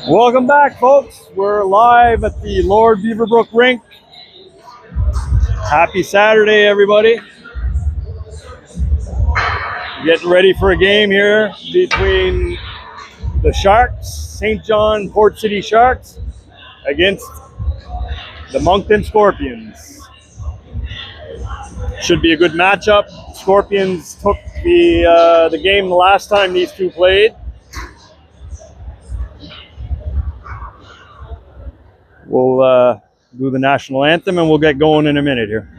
Welcome back, folks. We're live at the Lord Beaverbrook Rink. Happy Saturday, everybody. Getting ready for a game here between the Sharks, St. John Port City Sharks, against the Moncton Scorpions. Should be a good matchup. Scorpions took the game the last time these two played. We'll do the national anthem and we'll get going in a minute here.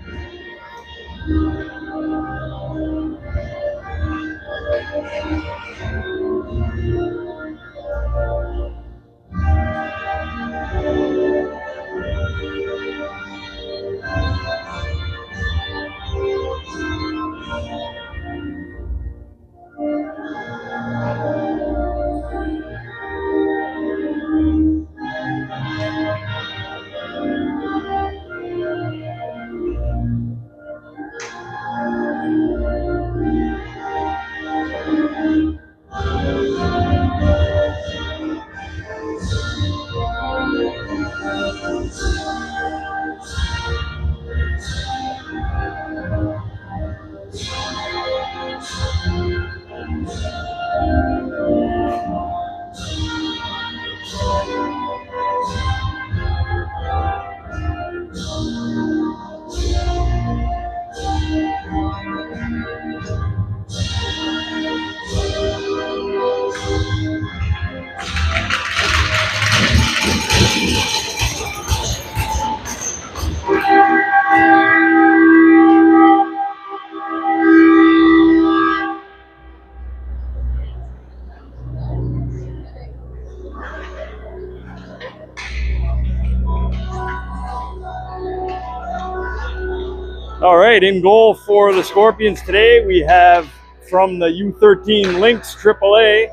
All right, in goal for the Scorpions today, we have from the U13 Lynx AAA,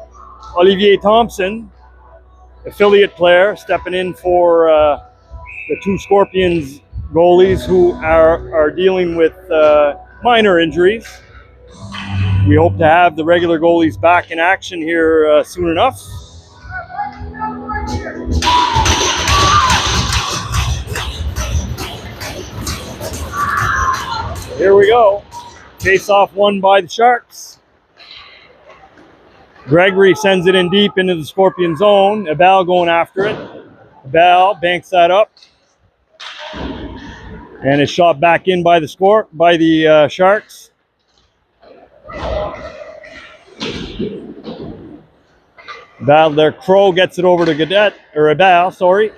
Olivier Thompson, affiliate player, stepping in for the two Scorpions goalies who are dealing with minor injuries. We hope to have the regular goalies back in action here soon enough. Here we go. Face-off won by the Sharks. Gregory sends it in deep into the Scorpion zone. Abel going after it. Abel banks that up. And it's shot back in by the Sharks. Crow gets it over to Abel, sorry.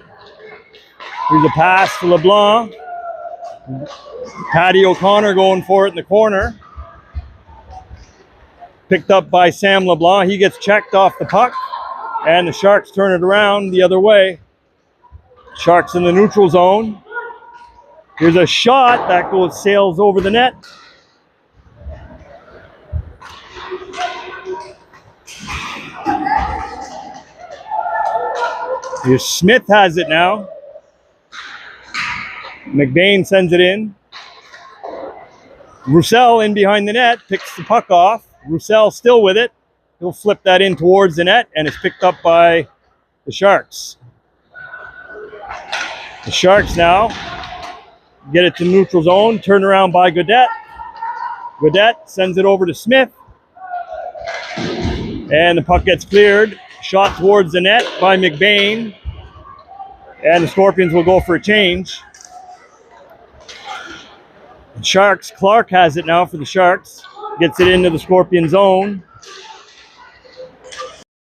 Here's a pass to LeBlanc. Paddy O'Connor going for it in the corner. Picked up by Sam LeBlanc. He gets checked off the puck. And the Sharks turn it around the other way. Sharks in the neutral zone. Here's a shot that sails over the net. Here's Smith has it now. McBain sends it in. Roussel in behind the net, picks the puck off. Roussel still with it. He'll flip that in towards the net, and it's picked up by the Sharks. The Sharks now get it to neutral zone, turn around by Gaudette. Gaudette sends it over to Smith. And the puck gets cleared. Shot towards the net by McBain. And the Scorpions will go for a change. Sharks, Clark has it now for the Sharks. Gets it into the Scorpion zone.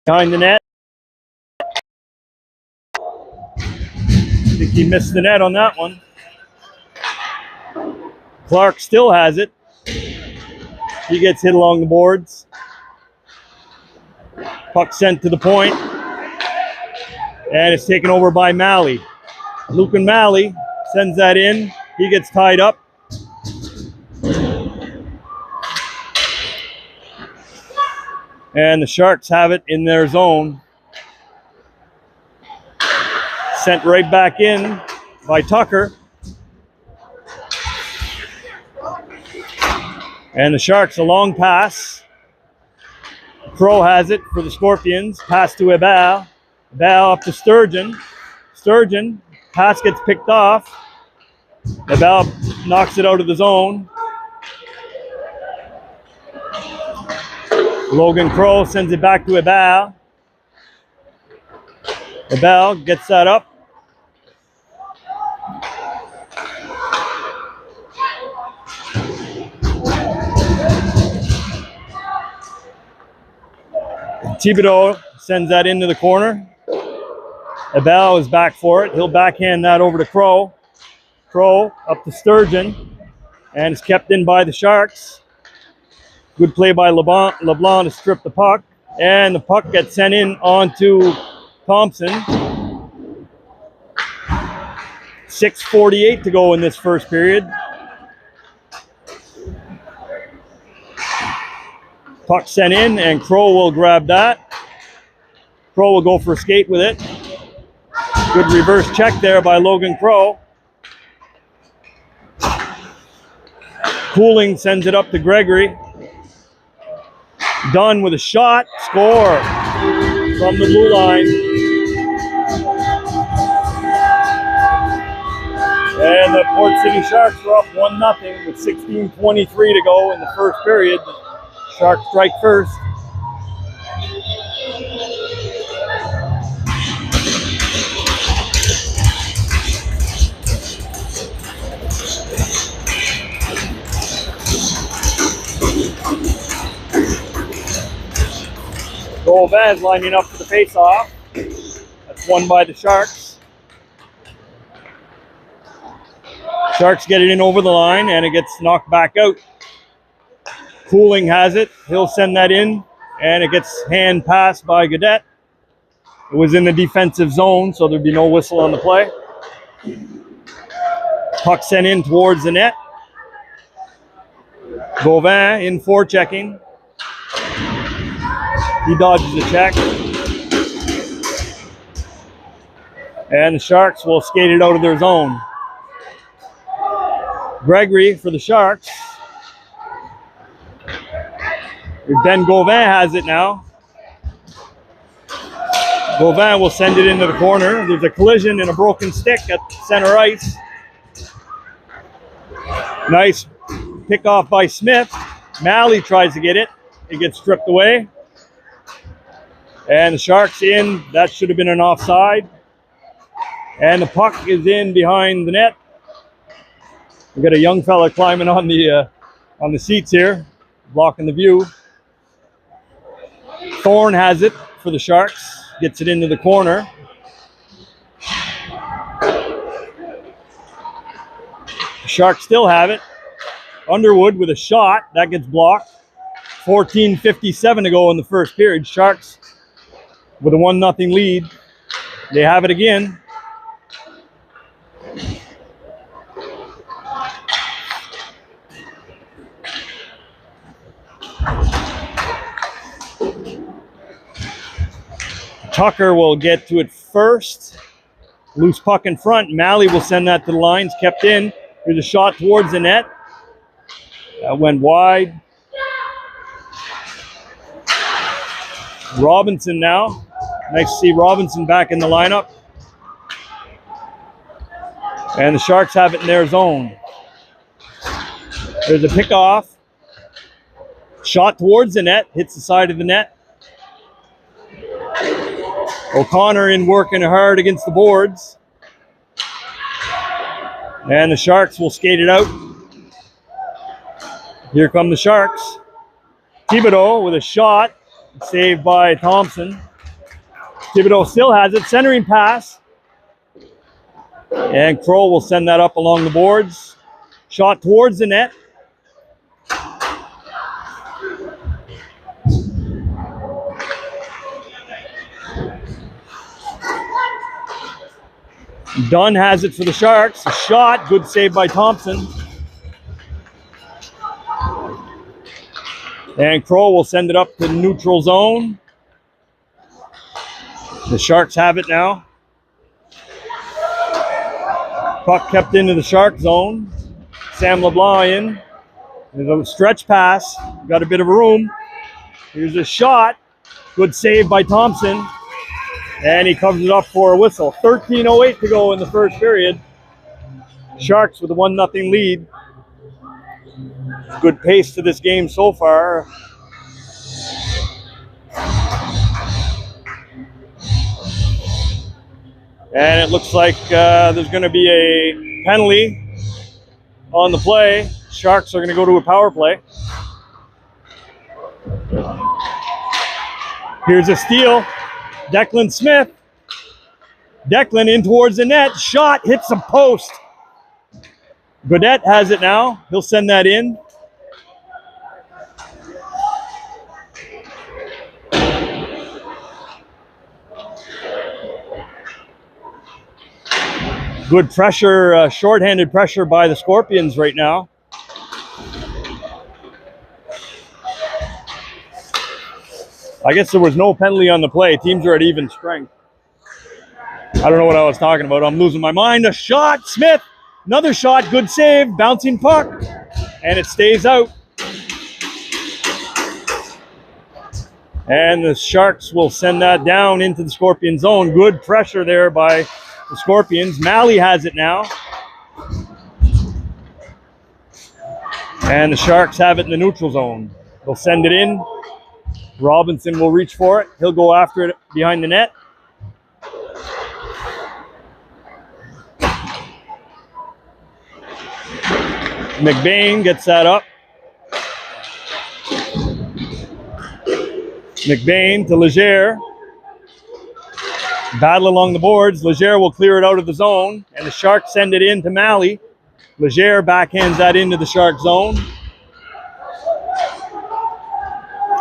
Behind the net. I think he missed the net on that one. Clark still has it. He gets hit along the boards. Puck sent to the point. And it's taken over by Malley. Lucan Malley sends that in. He gets tied up. And the Sharks have it in their zone. Sent right back in by Tucker. And the Sharks, a long pass. Crow has it for the Scorpions. Pass to Hebert. Bell up to Sturgeon. Sturgeon, pass gets picked off. Bell knocks it out of the zone. Logan Crow sends it back to Abel. Abel gets that up. Thibodeau sends that into the corner. Abel is back for it. He'll backhand that over to Crow. Crow up to Sturgeon. And it's kept in by the Sharks. Good play by LeBlanc to strip the puck. And the puck gets sent in onto Thompson. 6:48 to go in this first period. Puck sent in, and Crow will grab that. Crow will go for a skate with it. Good reverse check there by Logan Crow. Cooling sends it up to Gregory. Dunn with a shot. Score from the blue line. And the Port City Sharks are up 1-0 with 16:23 to go in the first period. The Sharks strike first. Gauvin lining up for the face-off. That's won by the Sharks. Sharks get it in over the line, and it gets knocked back out. Cooling has it. He'll send that in, and it gets hand passed by Gaudette. It was in the defensive zone, so there'd be no whistle on the play. Puck sent in towards the net. Gauvin in forechecking. He dodges the check. And the Sharks will skate it out of their zone. Gregory for the Sharks. Ben Gauvin has it now. Gauvin will send it into the corner. There's a collision and a broken stick at center ice. Nice pick off by Smith. Malley tries to get it. It gets stripped away. And the Sharks in. That should have been an offside. And the puck is in behind the net. We've got a young fella climbing on the seats here, blocking the view. Thorne has it for the Sharks. Gets it into the corner. The Sharks still have it. Underwood with a shot. That gets blocked. 14:57 to go in the first period. Sharks with a 1-0 lead. They have it again. Tucker will get to it first. Loose puck in front. Malley will send that to the lines. Kept in. Here's a shot towards the net. That went wide. Robinson now. Nice to see Robinson back in the lineup. And the Sharks have it in their zone. There's a pickoff. Shot towards the net. Hits the side of the net. O'Connor in working hard against the boards. And the Sharks will skate it out. Here come the Sharks. Thibodeau with a shot. Saved by Thompson. Thibodeau still has it. Centering pass. And Crow will send that up along the boards. Shot towards the net. Dunn has it for the Sharks. A shot. Good save by Thompson. And Crow will send it up to the neutral zone. The Sharks have it now. Puck kept into the Shark zone. Sam LeBlanc in. There's a stretch pass. Got a bit of room. Here's a shot. Good save by Thompson. And he covers it up for a whistle. 13:08 to go in the first period. Sharks with a 1-0 lead. Good pace to this game so far. And it looks like there's going to be a penalty on the play. Sharks are going to go to a power play. Here's a steal. Declan Smith. Declan in towards the net. Shot hits the post. Gaudette has it now. He'll send that in. Good pressure, shorthanded pressure by the Scorpions right now. I guess there was no penalty on the play. Teams are at even strength. I don't know what I was talking about. I'm losing my mind. A shot, Smith. Another shot, good save, bouncing puck. And it stays out. And the Sharks will send that down into the Scorpion zone. Good pressure there by the Scorpions. Malley has it now. And the Sharks have it in the neutral zone. They'll send it in. Robinson will reach for it. He'll go after it behind the net. McBain gets that up. McBain to Leger. Battle along the boards. Leger will clear it out of the zone, and the Sharks send it in to Malley. Leger backhands that into the Shark zone.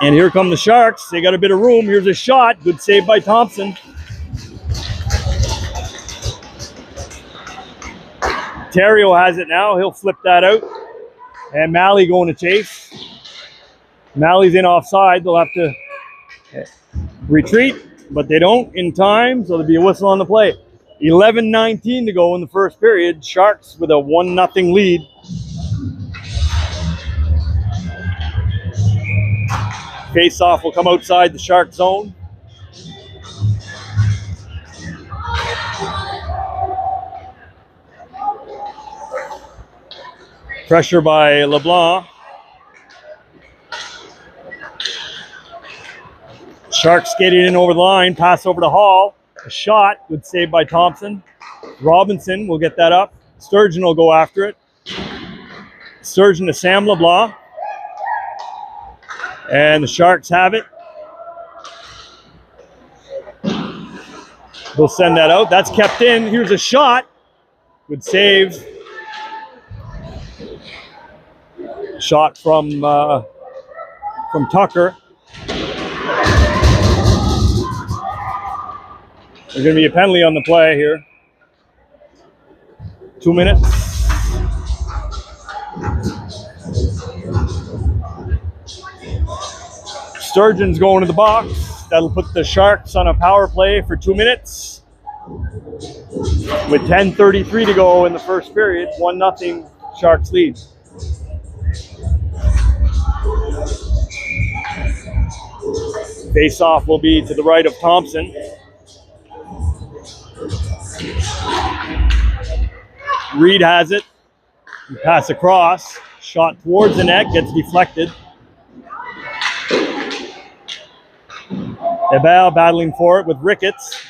And here come the Sharks. They got a bit of room. Here's a shot. Good save by Thompson. Terrio has it now. He'll flip that out. And Malley going to chase. Malley's in offside. They'll have to retreat, but they don't in time, so there'll be a whistle on the play. 11:19 to go in the first period. Sharks with a 1-0 lead. Face-off will come outside the Shark zone. Pressure by LeBlanc. Sharks skated in over the line, pass over to Hall. A shot, good save by Thompson. Robinson will get that up. Sturgeon will go after it. Sturgeon to Sam LeBlanc. And the Sharks have it. They'll send that out. That's kept in. Here's a shot. Good save. Shot from Tucker. There's going to be a penalty on the play here. 2 minutes. Sturgeon's going to the box. That'll put the Sharks on a power play for 2 minutes. With 10:33 to go in the first period, 1-0 Sharks lead. Face-off will be to the right of Thompson. Reed has it. Pass across. Shot towards the net. Gets deflected. Ebel battling for it with Ricketts.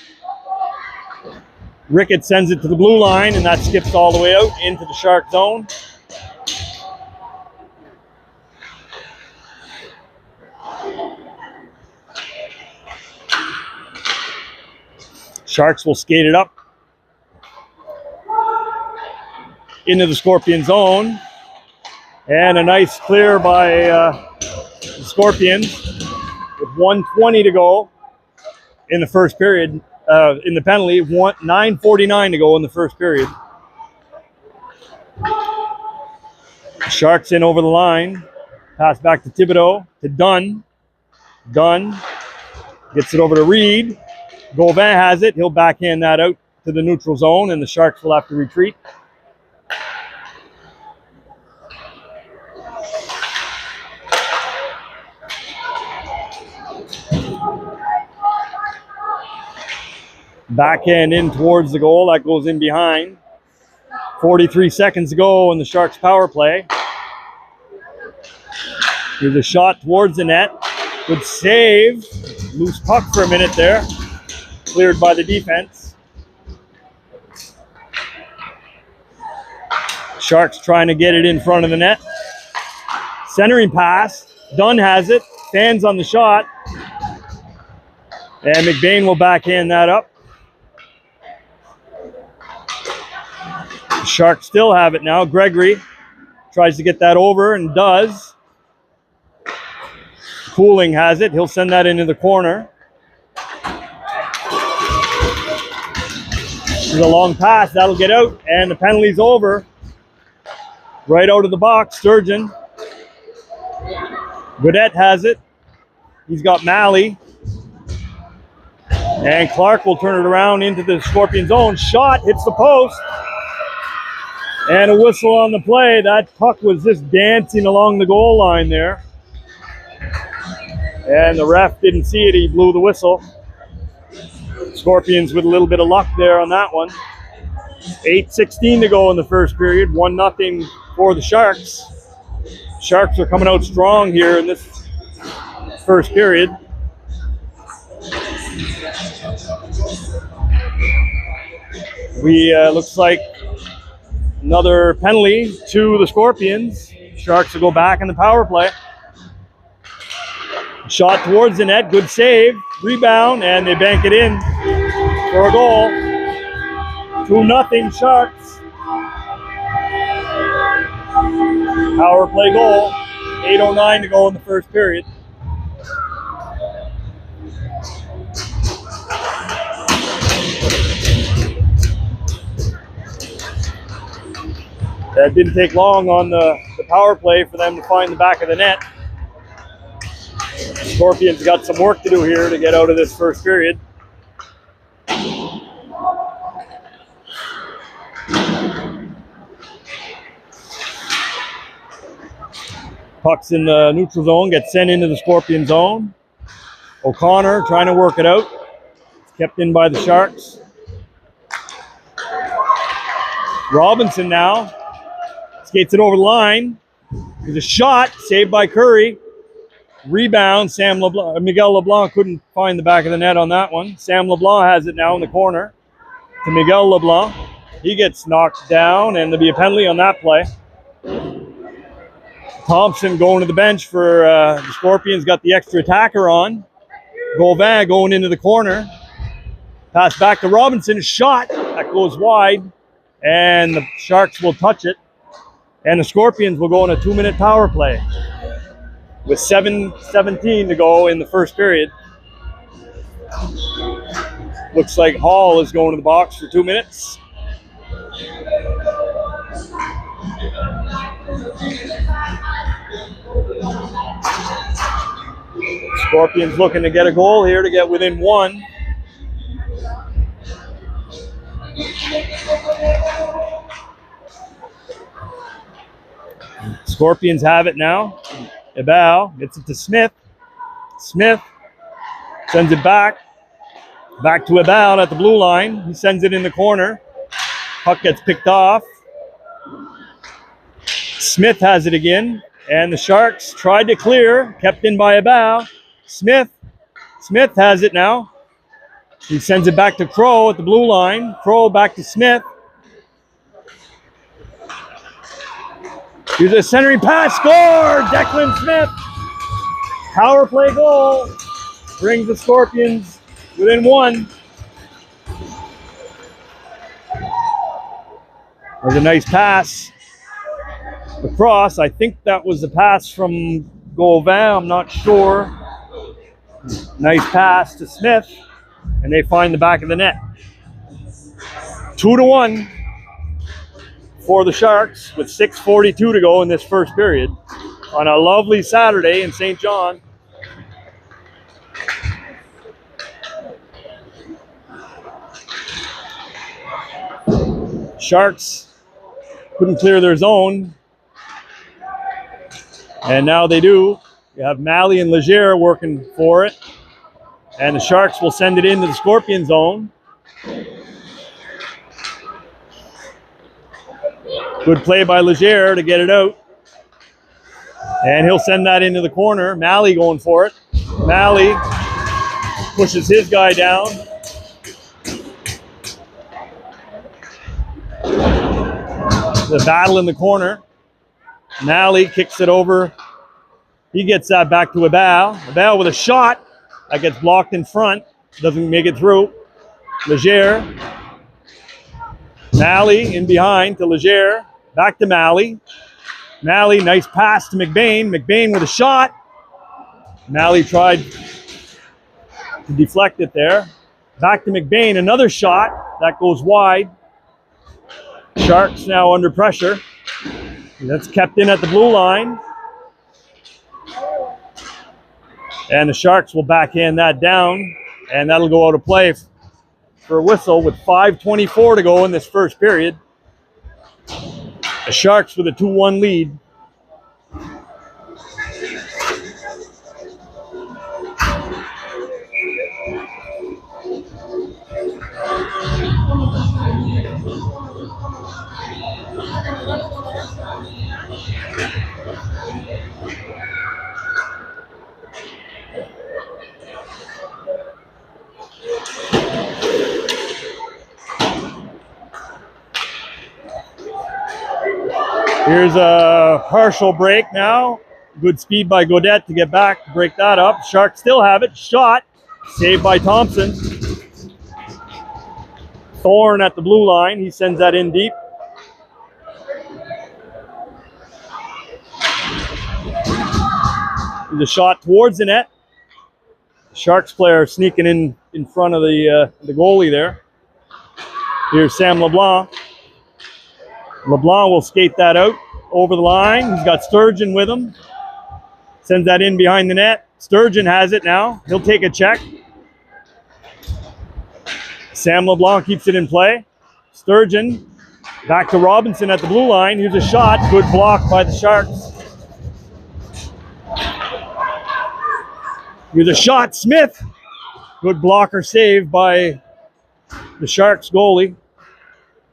Ricketts sends it to the blue line, and that skips all the way out into the Shark zone. Sharks will skate it up into the Scorpion zone. And a nice clear by the Scorpions with 1:20 to go in the first period. In the penalty, 9:49 to go in the first period. Sharks in over the line. Pass back to Thibodeau, to Dunn. Dunn gets it over to Reed. Gauvin has it. He'll backhand that out to the neutral zone, and the Sharks will have to retreat. Backhand in towards the goal. That goes in behind. 43 seconds to go in the Sharks power play. Here's a shot towards the net. Good save. Loose puck for a minute there. Cleared by the defense. Sharks trying to get it in front of the net. Centering pass. Dunn has it. Stands on the shot. And McBain will backhand that up. The Sharks still have it now. Gregory tries to get that over and does. Cooling has it. He'll send that into the corner. There's a long pass. That'll get out. And the penalty's over. Right out of the box. Sturgeon. Godet has it. He's got Malley. And Clark will turn it around into the Scorpions' own. Shot hits the post. And a whistle on the play. That puck was just dancing along the goal line there. And the ref didn't see it. He blew the whistle. Scorpions with a little bit of luck there on that one. 8:16 to go in the first period. 1-0 for the Sharks. Sharks are coming out strong here in this first period. Looks like another penalty to the Scorpions. Sharks will go back in the power play. Shot towards the net, good save, rebound, and they bank it in for a goal. 2-0 Sharks. Power play goal. 8:09 to go in the first period. That didn't take long on the power play for them to find the back of the net. Scorpions got some work to do here to get out of this first period. Puck's in the neutral zone, gets sent into the Scorpion zone. O'Connor trying to work it out. It's kept in by the Sharks. Robinson now skates it over the line. There's a shot, saved by Curry. Rebound, Miguel LeBlanc couldn't find the back of the net on that one. Sam LeBlanc has it now in the corner to Miguel LeBlanc. He gets knocked down, and there'll be a penalty on that play. Thompson going to the bench for the Scorpions, got the extra attacker on. Gauvin going into the corner. Pass back to Robinson, shot. That goes wide, and the Sharks will touch it. And the Scorpions will go on a 2-minute power play with 7:17 to go in the first period. Looks like Hall is going to the box for 2 minutes. Scorpions looking to get a goal here to get within one. Scorpions have it now. Ebal gets it to Smith. Smith sends it back to Ebal at the blue line. He sends it in the corner. Puck gets picked off. Smith has it again, and the Sharks tried to clear, kept in by Ebal. Smith has it now. He sends it back to Crow at the blue line. Crow back to Smith. Here's a centering pass, score! Declan Smith. Power play goal. Brings the Scorpions within one. There's a nice pass across. I think that was a pass from Gauvin. I'm not sure. Nice pass to Smith. And they find the back of the net. 2-1. For the Sharks with 6:42 to go in this first period on a lovely Saturday in St. John. Sharks couldn't clear their zone, and now they do. You have Malley and Leger working for it, and the Sharks will send it into the Scorpion zone. Good play by Leger to get it out. And he'll send that into the corner. Malley going for it. Malley pushes his guy down. The battle in the corner. Malley kicks it over. He gets that back to Abel. Abel with a shot that gets blocked in front. Doesn't make it through. Leger. Malley in behind to Leger. Back to Malley. Malley, nice pass to McBain. McBain with a shot. Malley tried to deflect it there. Back to McBain, another shot. That goes wide. Sharks now under pressure. That's kept in at the blue line. And the Sharks will backhand that down. And that'll go out of play for a whistle with 5:24 to go in this first period. The Sharks with a 2-1 lead. Here's a partial break now. Good speed by Gaudette to get back to break that up. Sharks still have it. Shot. Saved by Thompson. Thorne at the blue line. He sends that in deep. There's a shot towards the net. The Sharks player sneaking in front of the goalie there. Here's Sam LeBlanc. LeBlanc will skate that out over the line. He's got Sturgeon with him. Sends that in behind the net. Sturgeon has it now. He'll take a check. Sam LeBlanc keeps it in play. Sturgeon back to Robinson at the blue line. Here's a shot. Good block by the Sharks. Here's a shot. Smith. Good blocker save by the Sharks goalie.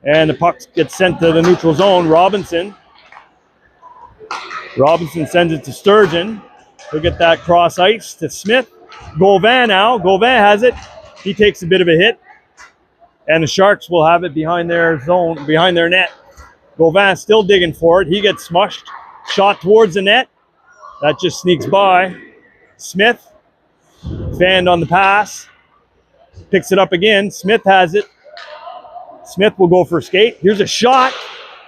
And the puck gets sent to the neutral zone. Robinson sends it to Sturgeon. He'll get that cross ice to Smith. Gauvin now. Gauvin has it. He takes a bit of a hit. And the Sharks will have it behind their zone, behind their net. Gauvin still digging for it. He gets smushed. Shot towards the net. That just sneaks by. Smith. Fanned on the pass. Picks it up again. Smith has it. Smith will go for a skate. Here's a shot.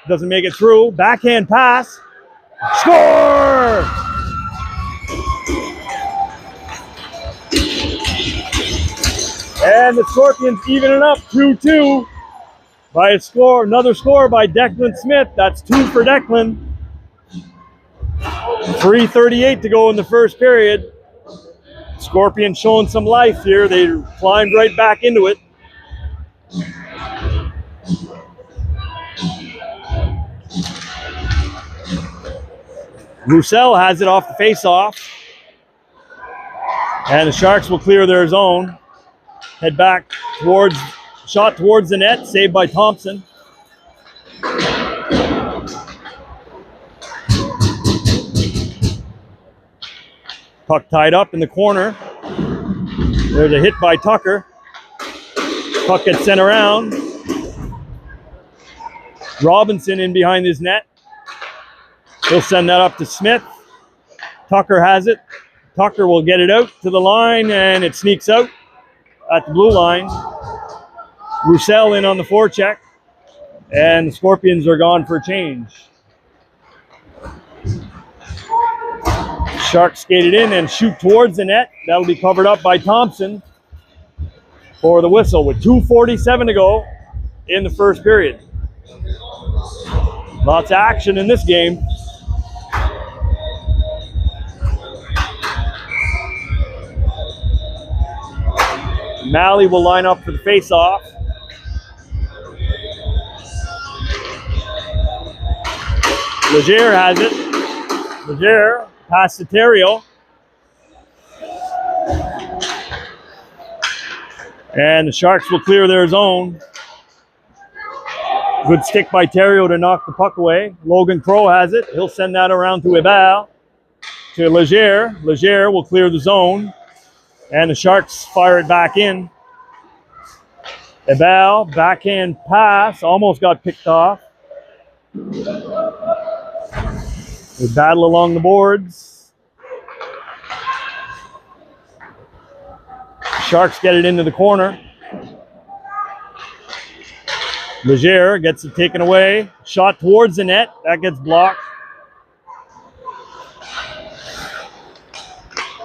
Doesn't make it through. Backhand pass. Score! And the Scorpions even it up 2-2 by a score. Another score by Declan Smith. That's 2 for Declan. 3:38 to go in the first period. Scorpions showing some life here. They climbed right back into it. Roussel has it off the face-off. And the Sharks will clear their zone. Head back towards, shot towards the net, saved by Thompson. Puck tied up in the corner. There's a hit by Tucker. Puck gets sent around. Robinson in behind his net. He'll send that up to Smith. Tucker has it. Tucker will get it out to the line, and it sneaks out at the blue line. Roussel in on the forecheck, and the Scorpions are gone for a change. Sharks skated in and shoot towards the net. That'll be covered up by Thompson for the whistle with 2:47 to go in the first period. Lots of action in this game. Malley will line up for the face-off. Leger has it. Leger pass to Terrio. And the Sharks will clear their zone. Good stick by Theriault to knock the puck away. Logan Crow has it. He'll send that around to Hébert. To Leger. Leger will clear the zone. And the Sharks fire it back in. Hébert, backhand pass. Almost got picked off. They battle along the boards. Sharks get it into the corner. Leger gets it taken away. Shot towards the net. That gets blocked.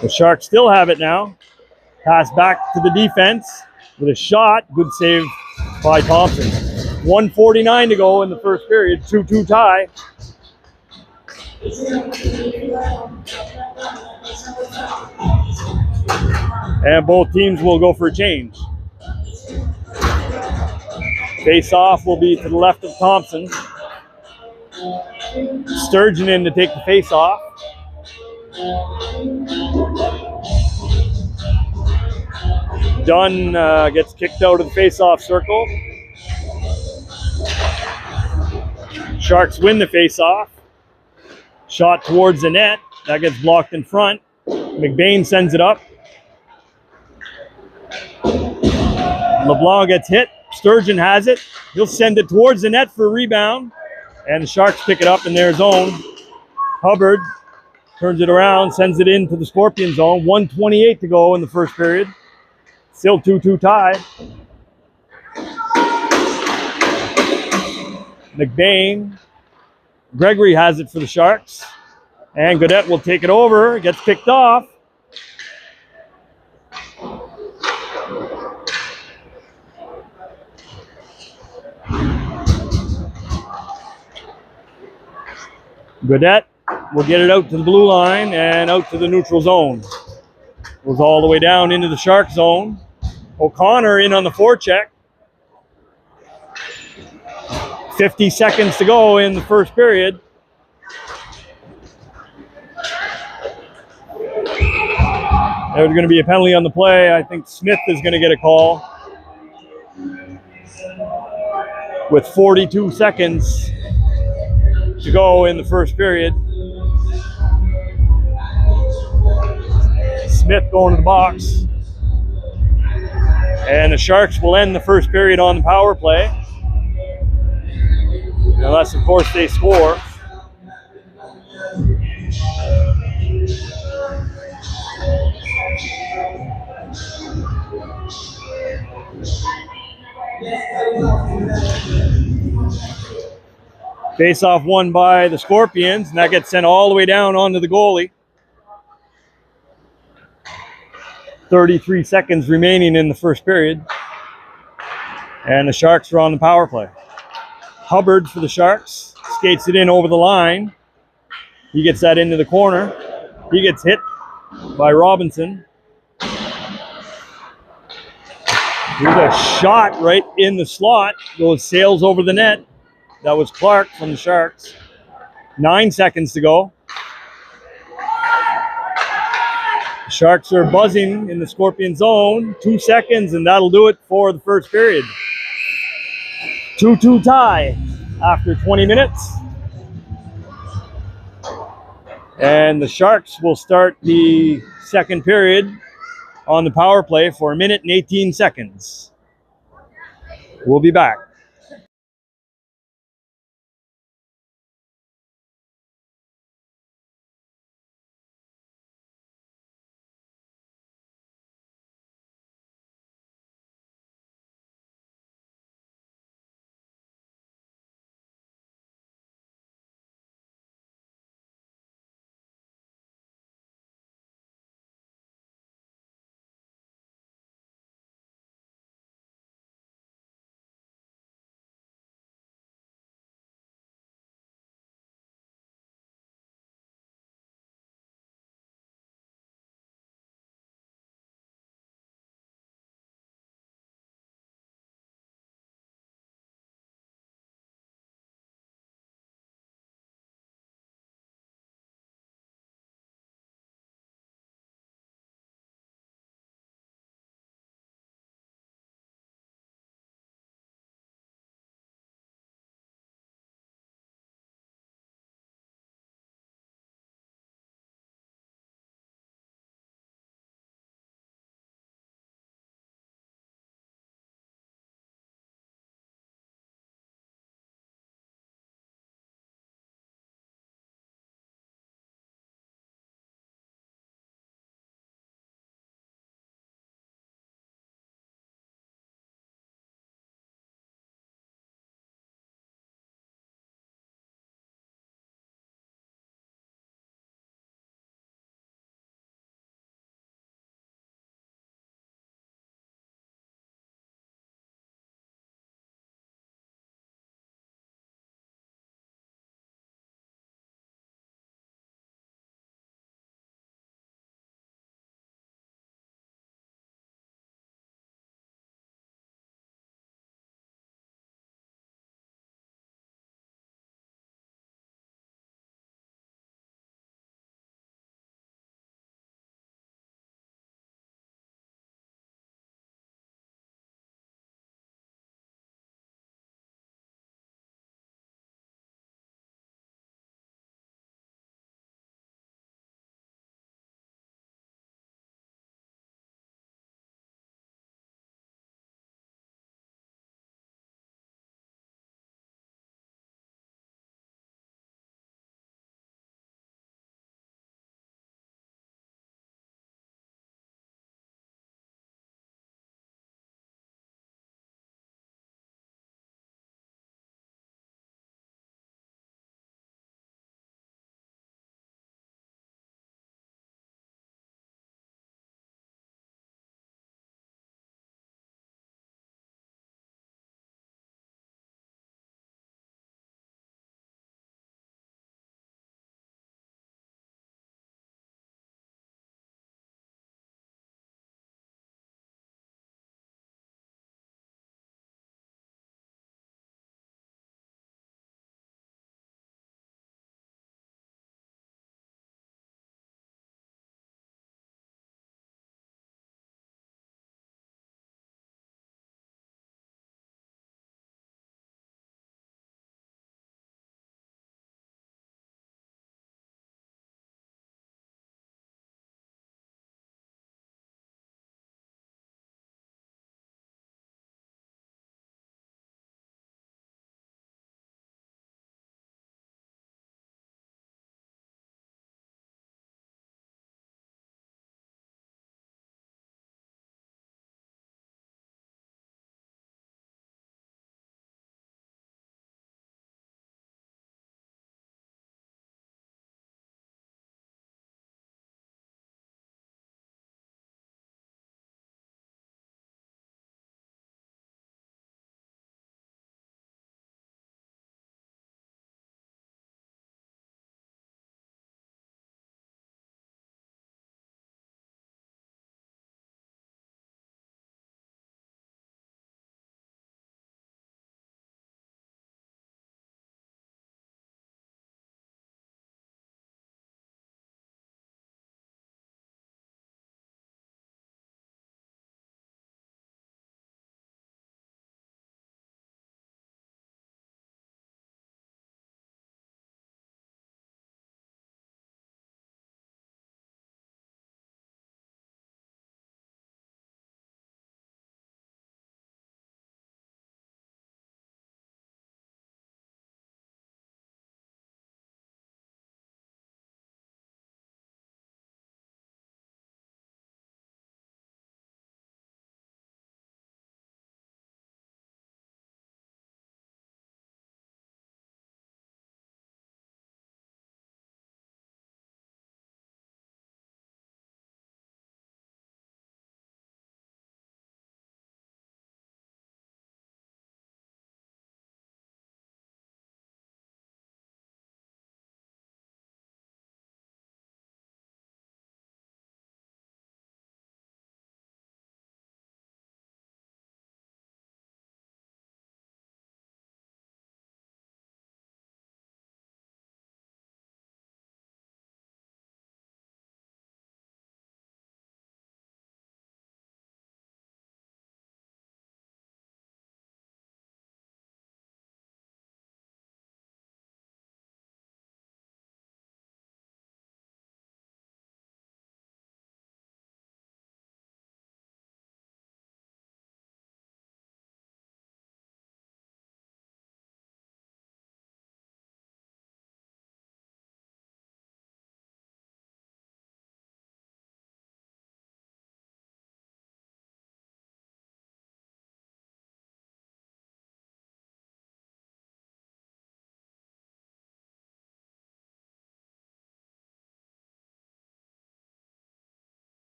The Sharks still have it now. Pass back to the defense with a shot. Good save by Thompson. 1:49 to go in the first period. 2-2 tie. And both teams will go for a change. Face-off will be to the left of Thompson. Sturgeon in to take the face-off. Dunn gets kicked out of the face-off circle. Sharks win the face-off. Shot towards the net. That gets blocked in front. McBain sends it up. LeBlanc gets hit. Sturgeon has it. He'll send it towards the net for a rebound. And the Sharks pick it up in their zone. Hubbard turns it around, sends it into the Scorpion zone. 1:28 to go in the first period. Still 2-2 tie. McBain. Gregory has it for the Sharks. And Gaudette will take it over. Gets picked off. Gaudette will get it out to the blue line and out to the neutral zone. Goes all the way down into the Shark zone. O'Connor in on the forecheck. 50 seconds to go in the first period. There's going to be a penalty on the play. I think Smith is going to get a call. With 42 seconds to go in the first period. Smith going to the box. And the Sharks will end the first period on the power play. Unless, of course, they score. Face-off won by the Scorpions, and that gets sent all the way down onto the goalie. 33 seconds remaining in the first period. And the Sharks are on the power play. Hubbard for the Sharks. Skates it in over the line. He gets that into the corner. He gets hit by Robinson. Here's a shot right in the slot. Goes sails over the net. That was Clark from the Sharks. 9 seconds to go. The Sharks are buzzing in the Scorpion zone. 2 seconds, and that'll do it for the first period. 2-2 tie after 20 minutes. And the Sharks will start the second period on the power play for 1 minute and 18 seconds. We'll be back.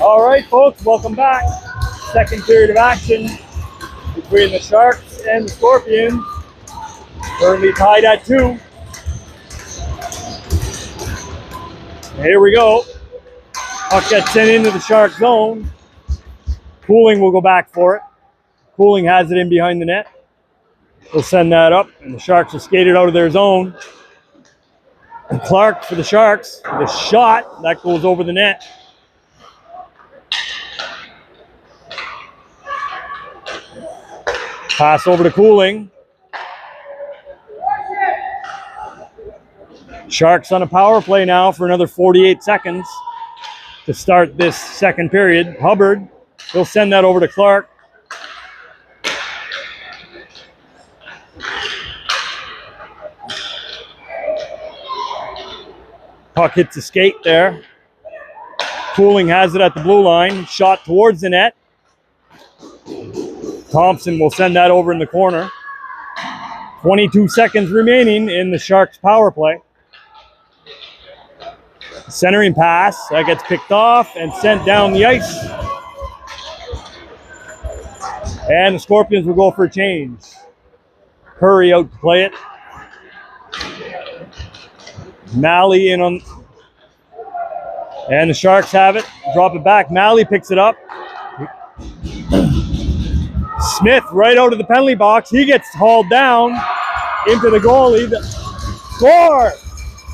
All right, folks, welcome back. Second period of action between the Sharks and the Scorpions. Currently tied at 2. Here we go. Puck gets sent into the Shark zone. Cooling will go back for it. Cooling has it in behind the net. We'll send that up, and the Sharks will skate it out of their zone. And Clark for the Sharks. The shot, that goes over the net. Pass over to Cooling. Sharks on a power play now for another 48 seconds to start this second period. Hubbard, he'll send that over to Clark. Puck hits the skate there. Cooling has it at the blue line. Shot towards the net. Thompson will send that over in the corner. 22 seconds remaining in the Sharks power play. Centering pass, that gets picked off and sent down the ice. And the Scorpions will go for a change. Curry out to play it. Malley in on, and the Sharks have it. Drop it back. Malley picks it up. Smith right out of the penalty box. He gets hauled down into the goalie. Score!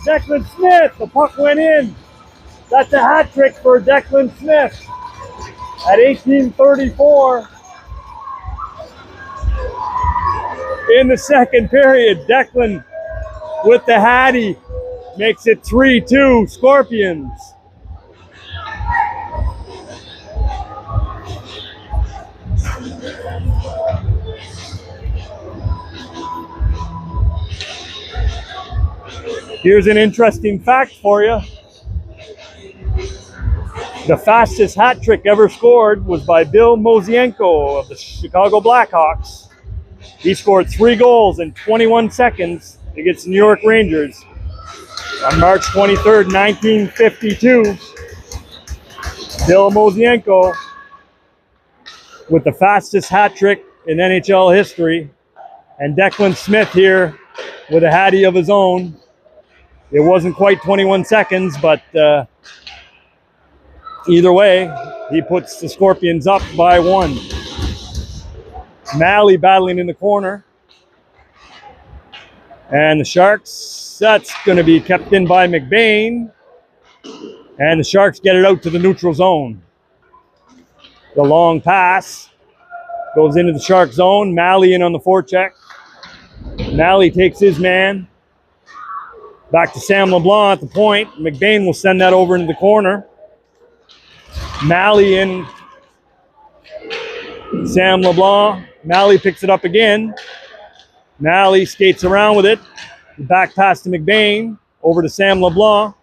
Declan Smith. The puck went in. That's a hat trick for Declan Smith at 18:34 in the second period. Declan with the hattie makes it 3-2 Scorpions. Here's an interesting fact for you. The fastest hat trick ever scored was by Bill Mosienko of the Chicago Blackhawks. He scored 3 goals in 21 seconds against the New York Rangers on March 23rd, 1952. Bill Mosienko with the fastest hat trick in NHL history. And Declan Smith here with a hattie of his own. It wasn't quite 21 seconds, but either way, he puts the Scorpions up by 1. Malley battling in the corner. And the Sharks, that's going to be kept in by McBain. And the Sharks get it out to the neutral zone. The long pass goes into the Shark zone. Malley in on the forecheck. Malley takes his man. Back to Sam LeBlanc at the point. McBain will send that over into the corner. Malley in. Sam LeBlanc. Malley picks it up again. Malley skates around with it. Back pass to McBain. Over to Sam LeBlanc.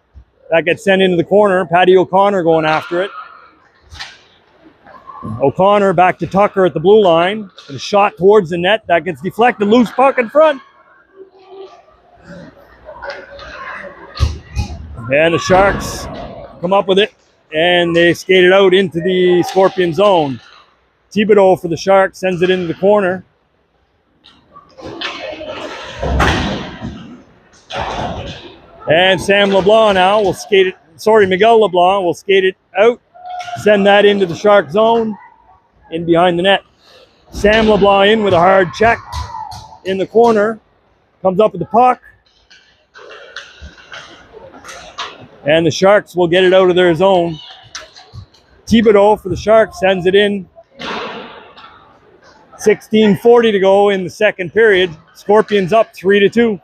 That gets sent into the corner. Paddy O'Connor going after it. O'Connor back to Tucker at the blue line. And a shot towards the net. That gets deflected. Loose puck in front. And the Sharks come up with it, and they skate it out into the Scorpion zone. Thibodeau for the Sharks sends it into the corner. And Sam LeBlanc now will skate it. Sorry, Miguel LeBlanc will skate it out, send that into the Shark zone, in behind the net. Sam LeBlanc in with a hard check in the corner, comes up with the puck. And the Sharks will get it out of their zone. Thibodeau for the Sharks sends it in. 16:40 to go in the second period. Scorpions up 3-2.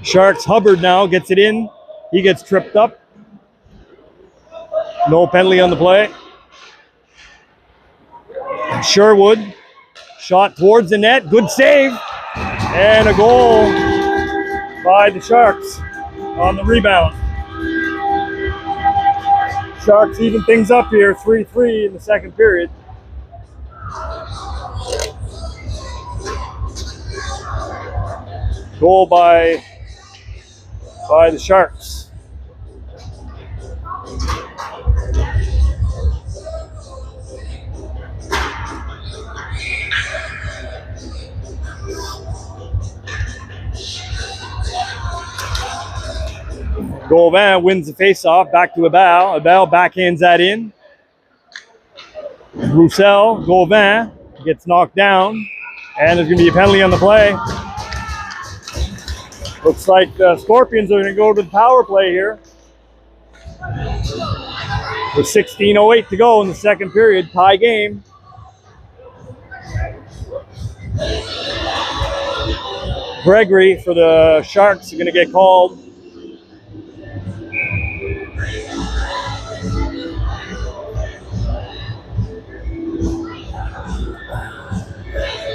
Sharks, Hubbard now gets it in. He gets tripped up. No penalty on the play. Sherwood, shot towards the net. Good save. And a goal by the Sharks on the rebound. Sharks even things up here, 3-3 in the second period. Goal by the Sharks. Gauvin wins the face-off, back to Abel. Abel backhands that in. Roussel, Gauvin gets knocked down, and there's going to be a penalty on the play. Looks like the Scorpions are going to go to the power play here. With 16:08 to go in the second period, tie game. Gregory for the Sharks are going to get called.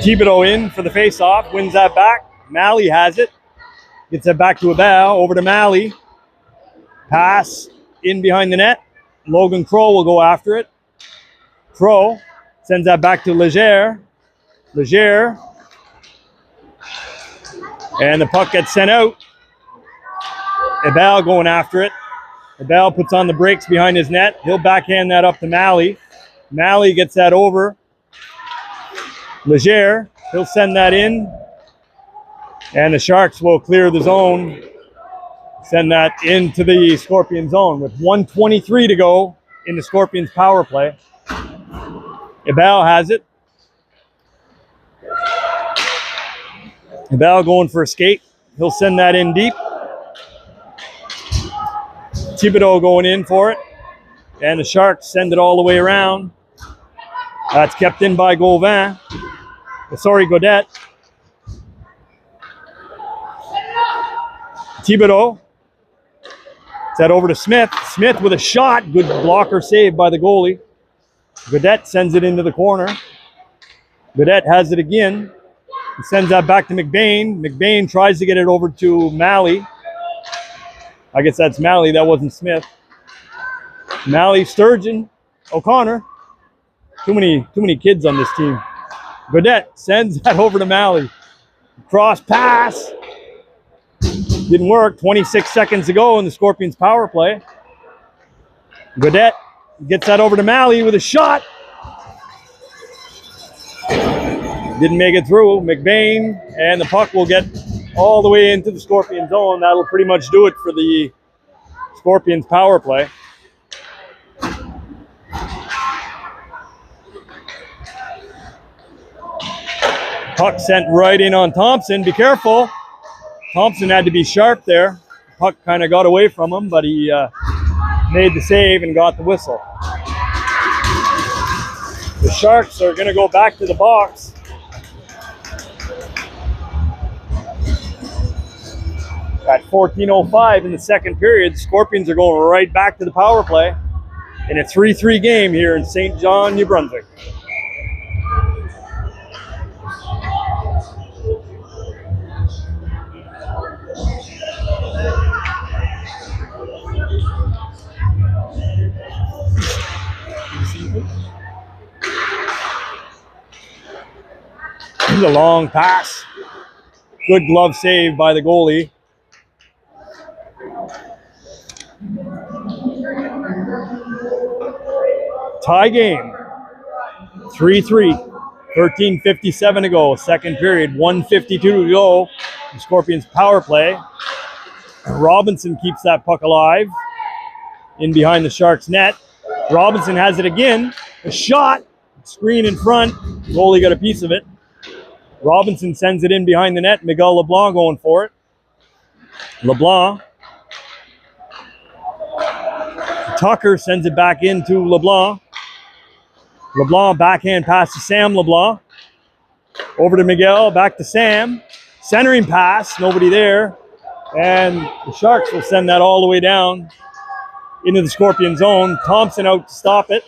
Thibodeau in for the face-off, wins that back. Malley has it. Gets it back to Abel, over to Malley. Pass in behind the net. Logan Crow will go after it. Crow sends that back to Leger. Leger. And the puck gets sent out. Abel going after it. Abel puts on the brakes behind his net. He'll backhand that up to Malley. Malley gets that over. Leger, he'll send that in. And the Sharks will clear the zone. Send that into the Scorpion zone with 1:23 to go in the Scorpions power play. Abel has it. Abel going for a skate. He'll send that in deep. Thibodeau going in for it. And the Sharks send it all the way around. That's kept in by Gauvin. Godet. Thibodeau. Set over to Smith. Smith with a shot. Good blocker save by the goalie. Godet sends it into the corner. Godet has it again. He sends that back to McBain. McBain tries to get it over to Malley. I guess that's Malley. That wasn't Smith. Malley, Sturgeon, O'Connor. Too many kids on this team. Godet sends that over to Malley. Cross pass. Didn't work. 26 seconds to go in the Scorpions power play. Godet gets that over to Malley with a shot. Didn't make it through. McBain, and the puck will get all the way into the Scorpion zone. That'll pretty much do it for the Scorpions power play. Puck sent right in on Thompson. Be careful. Thompson had to be sharp there. Puck kind of got away from him, but he made the save and got the whistle. The Sharks are going to go back to the box. At 14:05 in the second period, Scorpions are going right back to the power play in a 3-3 game here in St. John, New Brunswick. A long pass. Good glove save by the goalie. Tie game. 3-3. 13:57 to go. Second period. 1:52 to go. The Scorpions power play. Robinson keeps that puck alive. In behind the Sharks net. Robinson has it again. A shot. Screen in front. Goalie got a piece of it. Robinson sends it in behind the net. Miguel LeBlanc going for it. LeBlanc. Tucker sends it back into LeBlanc. LeBlanc backhand pass to Sam LeBlanc. Over to Miguel, back to Sam. Centering pass, nobody there. And the Sharks will send that all the way down into the Scorpion zone. Thompson out to stop it.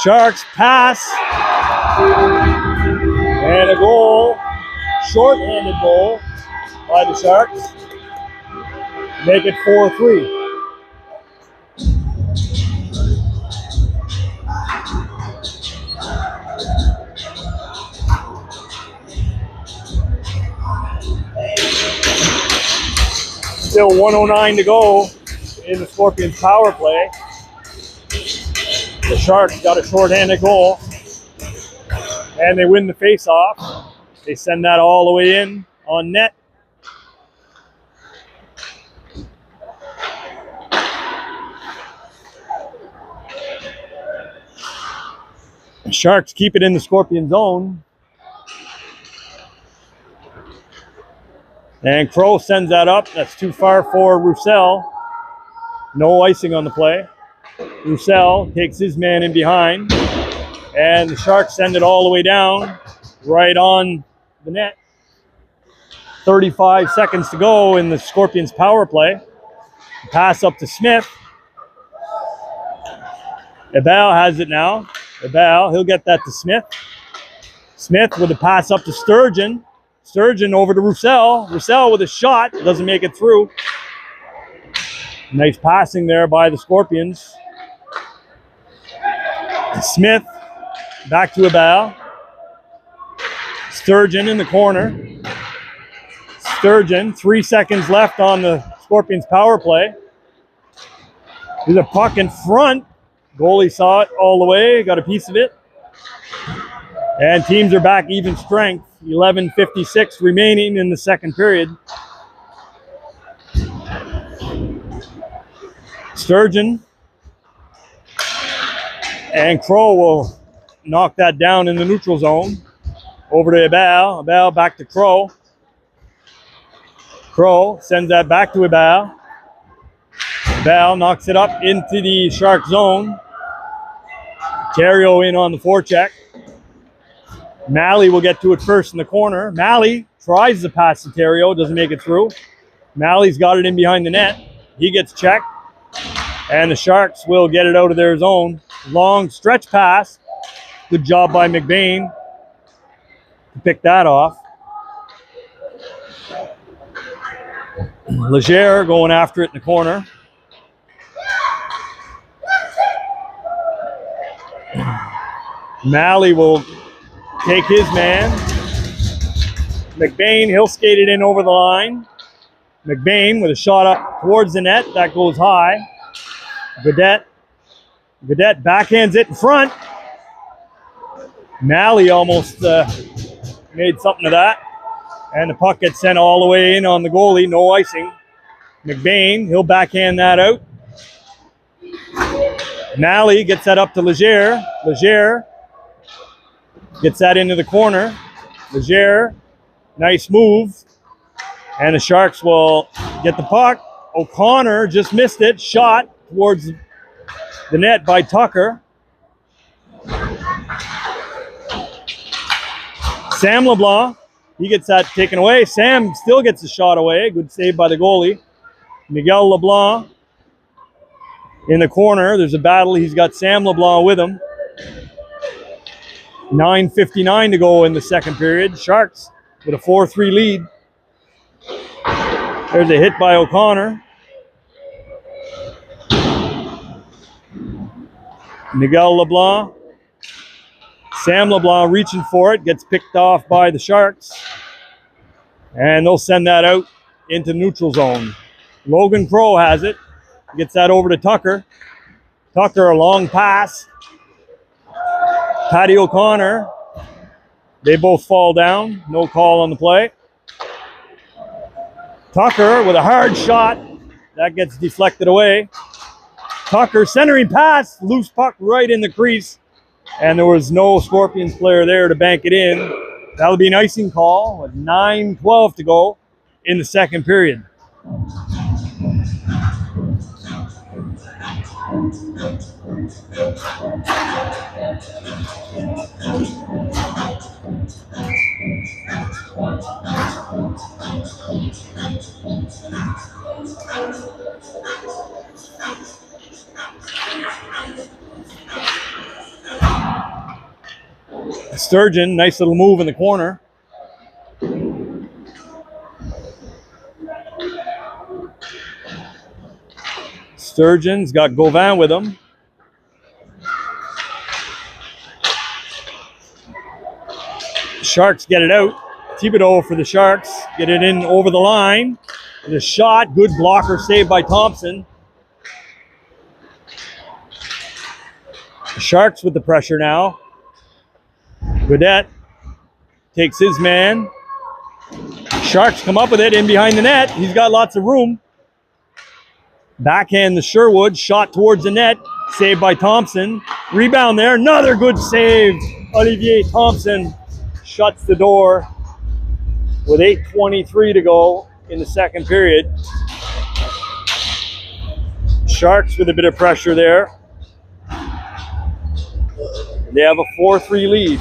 Sharks pass. And a goal. Short-handed goal by the Sharks. Make it 4-3. Still 1:09 to go in the Scorpions power play. The Sharks got a short-handed goal. And they win the face-off. They send that all the way in on net. Sharks keep it in the Scorpion zone. And Crow sends that up. That's too far for Roussel. No icing on the play. Roussel takes his man in behind. And the Sharks send it all the way down, right on the net. 35 seconds to go in the Scorpions power play. Pass up to Smith. Ebal has it now. Ebal, he'll get that to Smith. Smith with a pass up to Sturgeon. Sturgeon over to Roussel. Roussel with a shot. Doesn't make it through. Nice passing there by the Scorpions. Smith back to Ebal. Sturgeon in the corner. Sturgeon, 3 seconds left on the Scorpions power play. There's a puck in front. Goalie saw it all the way, got a piece of it. And teams are back even strength. 11:56 remaining in the second period. Sturgeon and Crow will knock that down in the neutral zone. Over to Ebal. Ebal back to Crow. Crow sends that back to Ebal. Ebal knocks it up into the Shark zone. Terrio in on the forecheck. Malley will get to it first in the corner. Malley tries to pass to Terrio, doesn't make it through. Malley's got it in behind the net. He gets checked. And the Sharks will get it out of their zone. Long stretch pass. Good job by McBain to pick that off. Leger going after it in the corner. Malley will take his man. McBain, he'll skate it in over the line. McBain with a shot up towards the net. That goes high. Gaudette backhands it in front. Malley almost made something of that. And the puck gets sent all the way in on the goalie. No icing. McBain, he'll backhand that out. Malley gets that up to Leger. Leger gets that into the corner. Leger, nice move. And the Sharks will get the puck. O'Connor just missed it. Shot towards the net by Tucker. Sam LeBlanc, he gets that taken away. Sam still gets a shot away. Good save by the goalie. Miguel LeBlanc in the corner. There's a battle. He's got Sam LeBlanc with him. 9:59 to go in the second period. Sharks with a 4-3 lead. There's a hit by O'Connor. Miguel LeBlanc. Sam LeBlanc reaching for it. Gets picked off by the Sharks. And they'll send that out into neutral zone. Logan Crow has it. Gets that over to Tucker. Tucker, a long pass. Paddy O'Connor. They both fall down. No call on the play. Tucker with a hard shot. That gets deflected away. Tucker centering pass. Loose puck right in the crease. And there was no Scorpions player there to bank it in. That'll be an icing call with 9:12 to go in the second period. Sturgeon, nice little move in the corner. Sturgeon's got Gauvin with him. Sharks get it out. Thibodeau for the Sharks. Get it in over the line. And a shot. Good blocker saved by Thompson. The Sharks with the pressure now. Gaudette takes his man. Sharks come up with it in behind the net. He's got lots of room. Backhand to Sherwood. Shot towards the net. Saved by Thompson. Rebound there. Another good save. Olivier Thompson shuts the door with 8:23 to go in the second period. Sharks with a bit of pressure there. They have a 4-3 lead.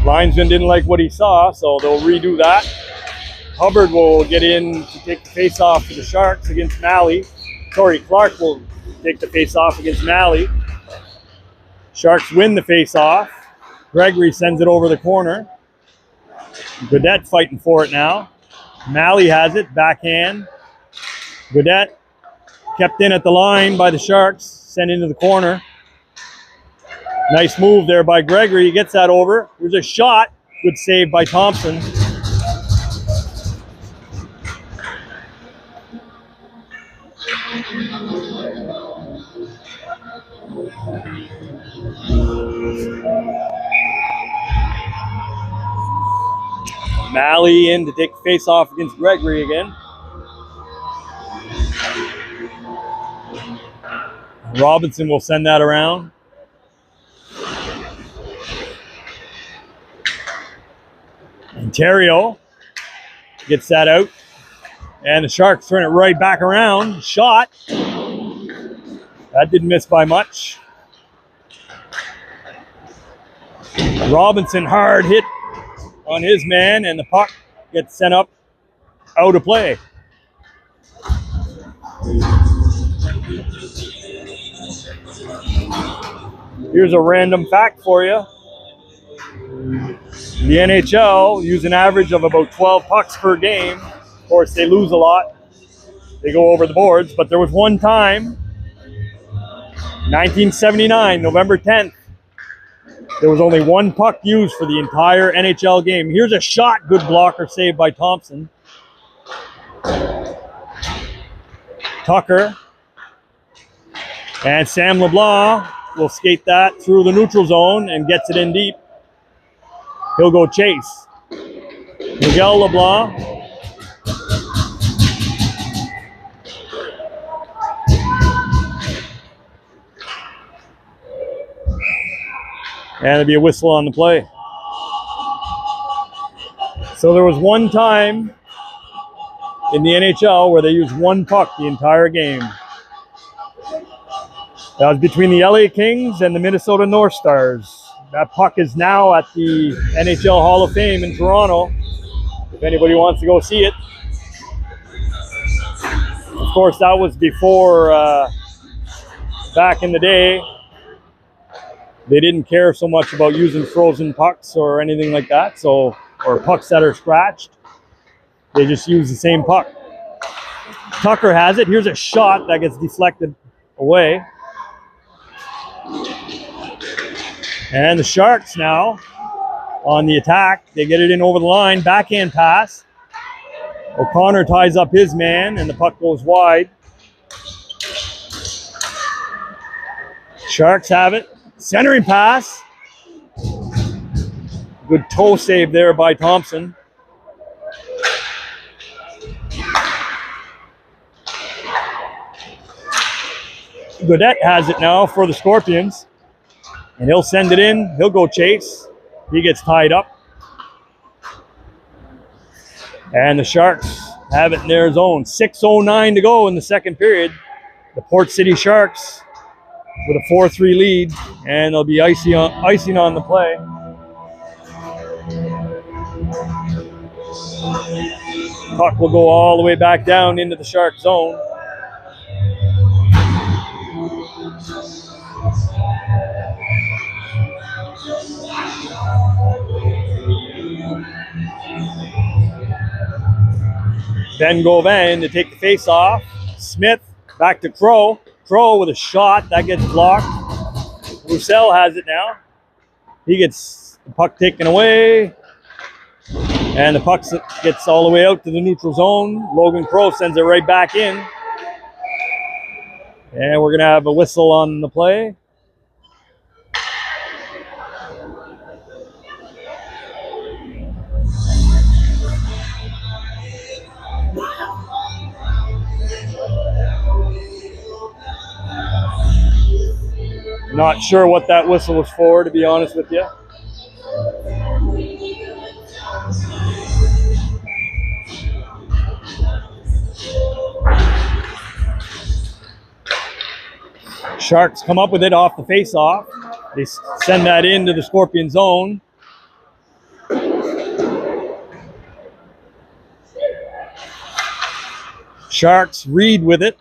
Linesman didn't like what he saw, so they'll redo that. Hubbard will get in to take the face-off for the Sharks against Malley. Sorry, Clark will take the face-off against Malley. Sharks win the face-off. Gregory sends it over the corner. Gaudette fighting for it now. Malley has it, backhand. Gaudette kept in at the line by the Sharks, sent into the corner. Nice move there by Gregory. He gets that over. Here's a shot. Good save by Thompson. Malley in to take the face off against Gregory again. Robinson will send that around. Ontario gets that out. And the Sharks turn it right back around. Shot. That didn't miss by much. Robinson hard hit on his man, and the puck gets sent up out of play. Here's a random fact for you. The NHL use an average of about 12 pucks per game. Of course, they lose a lot. They go over the boards, but there was one time, 1979, November 10th, there was only one puck used for the entire NHL game. Here's a shot. Good blocker save by Thompson. Tucker. And Sam LeBlanc will skate that through the neutral zone and gets it in deep. He'll go chase. Miguel LeBlanc. And there'll be a whistle on the play. So there was one time in the NHL where they used one puck the entire game. That was between the LA Kings and the Minnesota North Stars. That puck is now at the NHL Hall of Fame in Toronto, if anybody wants to go see it. Of course, that was before, back in the day, they didn't care so much about using frozen pucks or anything like that, so, or pucks that are scratched. They just use the same puck. Tucker has it. Here's a shot that gets deflected away. And the Sharks now on the attack. They get it in over the line. Backhand pass. O'Connor ties up his man, and the puck goes wide. Sharks have it. Centering pass. Good toe save there by Thompson. Gaudette has it now for the Scorpions. And he'll send it in. He'll go chase. He gets tied up. And the Sharks have it in their zone. 6:09 to go in the second period. The Port City Sharks with a 4-3 lead. And there'll be icing on the play. Puck will go all the way back down into the Shark zone. Ben Gauvin to take the face off. Smith back to Crow. Crow with a shot. That gets blocked. Roussel has it now. He gets the puck taken away. And the puck gets all the way out to the neutral zone. Logan Crow sends it right back in. And we're going to have a whistle on the play. Not sure what that whistle was for, to be honest with you. Sharks come up with it off the face-off. They send that into the Scorpion zone. Sharks read with it.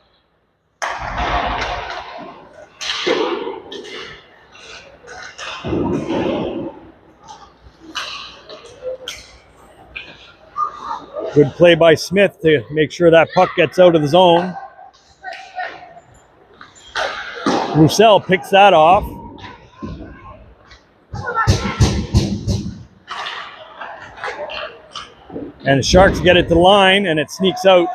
Good play by Smith to make sure that puck gets out of the zone. Roussel picks that off. And the Sharks get it to the line, and it sneaks out.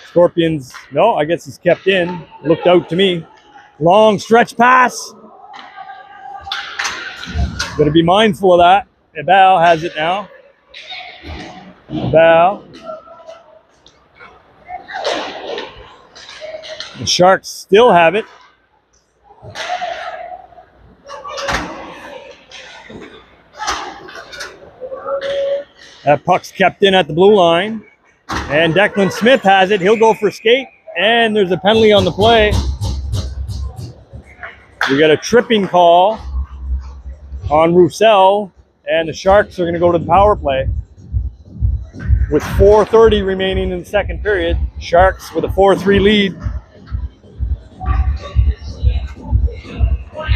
Scorpions, no, I guess it's kept in. Looked out to me. Long stretch pass. Got to be mindful of that. Ebal has it now. Ebal. The Sharks still have it. That puck's kept in at the blue line. And Declan Smith has it. He'll go for a skate. And there's a penalty on the play. We got a tripping call on Roussel. And the Sharks are going to go to the power play. With 4:30 remaining in the second period. Sharks with a 4-3 lead.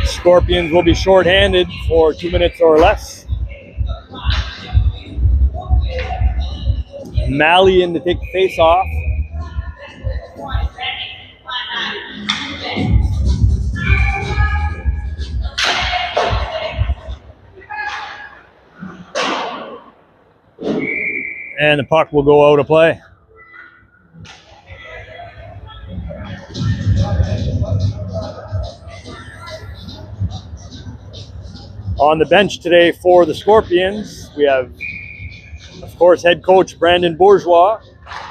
Scorpions will be shorthanded for 2 minutes or less. Malley in to take the face off. And the puck will go out of play. On the bench today for the Scorpions, we have, of course, head coach Brandon Bourgeois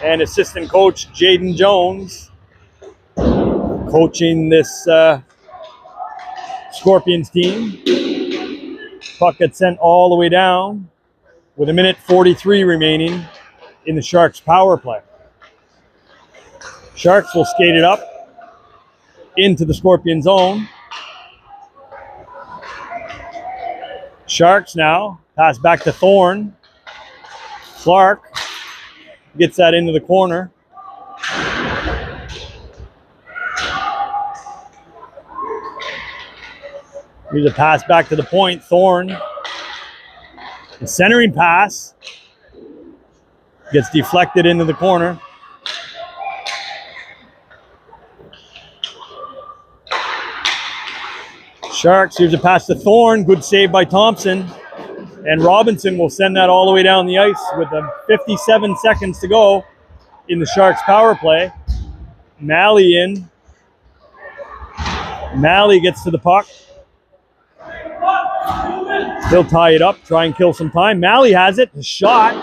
and assistant coach Jaden Jones coaching this Scorpions team. Puck gets sent all the way down with 1:43 remaining in the Sharks power play. Sharks will skate it up into the Scorpion zone. Sharks now pass back to Thorne. Clark gets that into the corner. Here's a pass back to the point. Thorne. The centering pass gets deflected into the corner. Sharks, here's a pass to Thorne. Good save by Thompson. And Robinson will send that all the way down the ice with 57 seconds to go in the Sharks power play. Malley in. Malley gets to the puck. He'll tie it up, try and kill some time. Malley has it, a shot.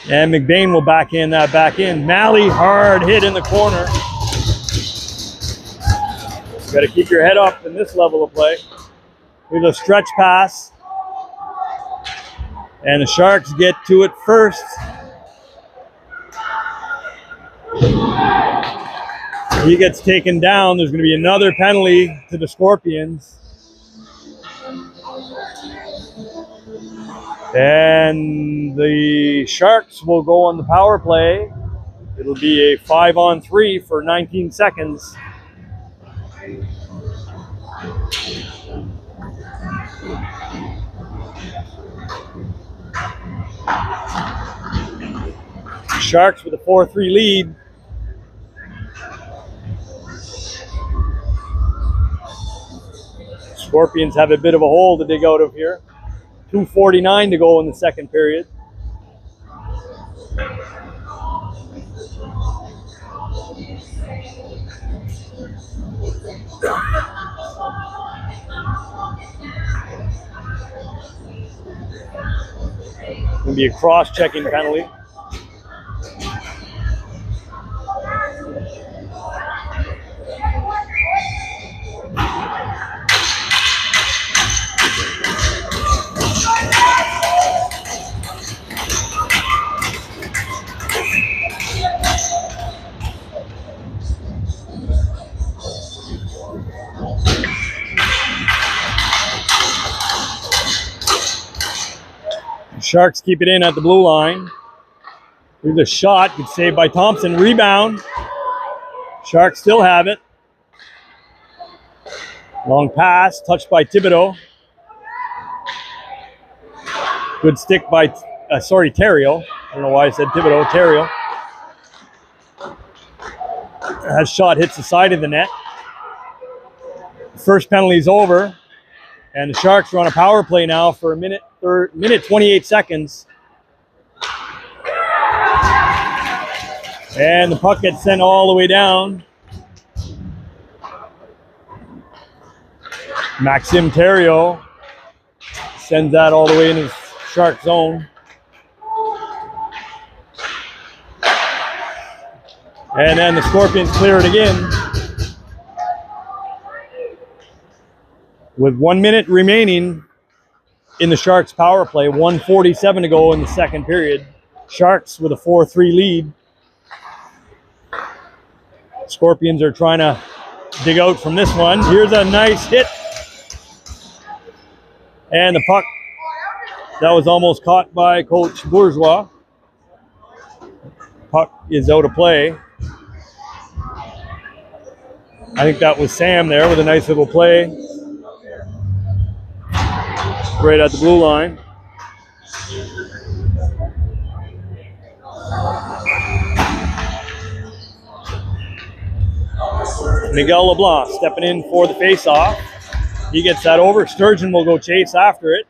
And McBain will backhand that back in. Malley, hard hit in the corner. Got to keep your head up in this level of play. Here's a stretch pass. And the Sharks get to it first. He gets taken down. There's going to be another penalty to the Scorpions. And the Sharks will go on the power play. It'll be a 5-on-3 for 19 seconds. Sharks with a 4-3 lead. Scorpions have a bit of a hole to dig out of here. 2:49 to go in the second period. Gonna be a cross-checking penalty. Sharks keep it in at the blue line. Here's a shot, good save by Thompson. Rebound. Sharks still have it. Long pass, touched by Thibodeau. Good stick by, Theriault. I don't know why I said Thibodeau, Theriault. That shot hits the side of the net. The first penalty's over. And the Sharks are on a power play now for a minute 28 seconds. And the puck gets sent all the way down. Maxime Theriault sends that all the way in his Shark zone. And then the Scorpions clear it again. With 1 minute remaining in the Sharks power play, 1:47 to go in the second period. Sharks with a 4-3 lead. Scorpions are trying to dig out from this one. Here's a nice hit. And the puck, that was almost caught by Coach Bourgeois. Puck is out of play. I think that was Sam there with a nice little play. Right at the blue line. Miguel LeBlanc stepping in for the face-off. He gets that over. Sturgeon will go chase after it.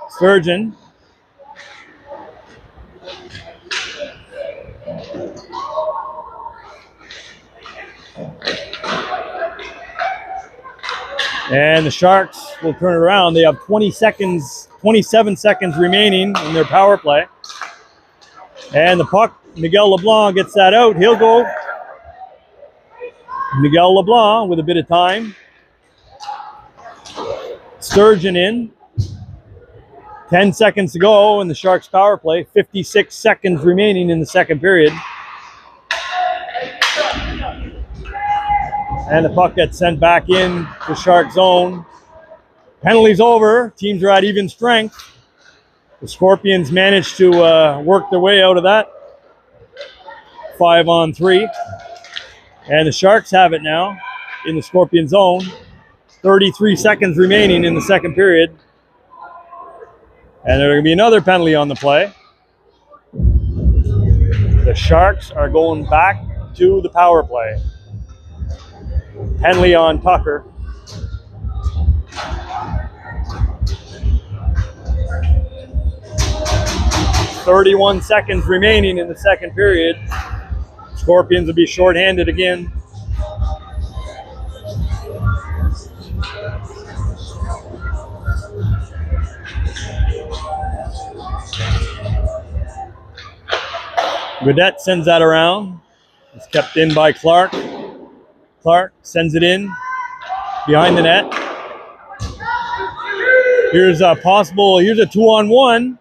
Sturgeon. And the Sharks will turn it around. They have 27 seconds remaining in their power play. And the puck, Miguel LeBlanc gets that out. He'll go. Miguel LeBlanc with a bit of time. Sturgeon in. 10 seconds to go in the Sharks power play. 56 seconds remaining in the second period. And the puck gets sent back in to Shark zone. Penalties over. Teams are at even strength. The Scorpions managed to work their way out of that. 5-on-3. And the Sharks have it now in the Scorpion zone. 33 seconds remaining in the second period. And there's going to be another penalty on the play. The Sharks are going back to the power play. Penalty on Tucker. "31 seconds remaining in the second period. Scorpions will be shorthanded again. Gaudette sends that around. It's kept in by Clark. Clark sends it in behind the net. Here's a 2-on-1.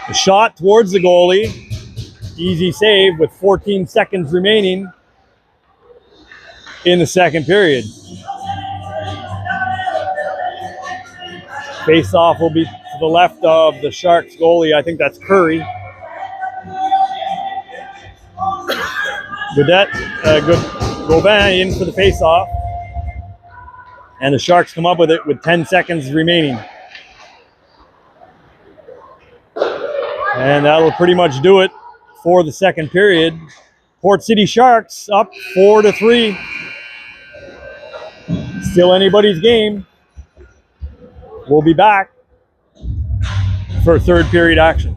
A shot towards the goalie. Easy save with 14 seconds remaining in the second period. Face-off will be to the left of the Sharks goalie. I think that's Curry. Gauvin in for the face-off. And the Sharks come up with it with 10 seconds remaining. And that'll pretty much do it for the second period. Port City Sharks up 4-3. Still anybody's game. We'll be back for third period action.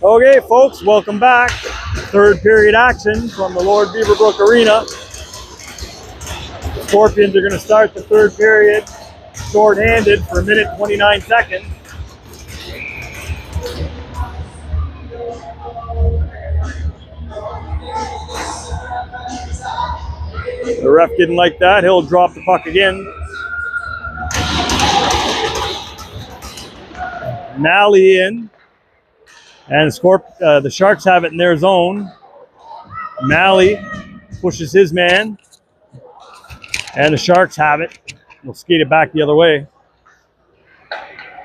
Okay, folks, welcome back. Third period action from the Lord Beaverbrook Arena. The Scorpions are going to start the third period short-handed for 1:29. The ref didn't like that. He'll drop the puck again. Malley in. And the Sharks have it in their zone. Malley pushes his man. And the Sharks have it. We'll skate it back the other way.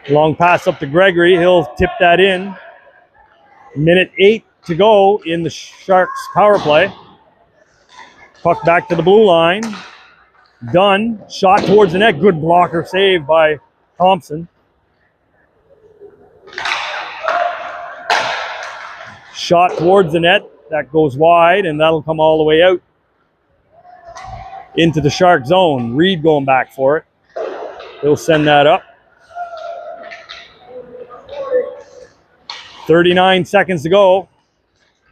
Long pass up to Gregory. He'll tip that in. 1:08 to go in the Sharks power play. Puck back to the blue line. Dunn. Shot towards the net. Good blocker save by Thompson. Shot towards the net. That goes wide, and that'll come all the way out into the Shark zone. Reed going back for it. He'll send that up. 39 seconds to go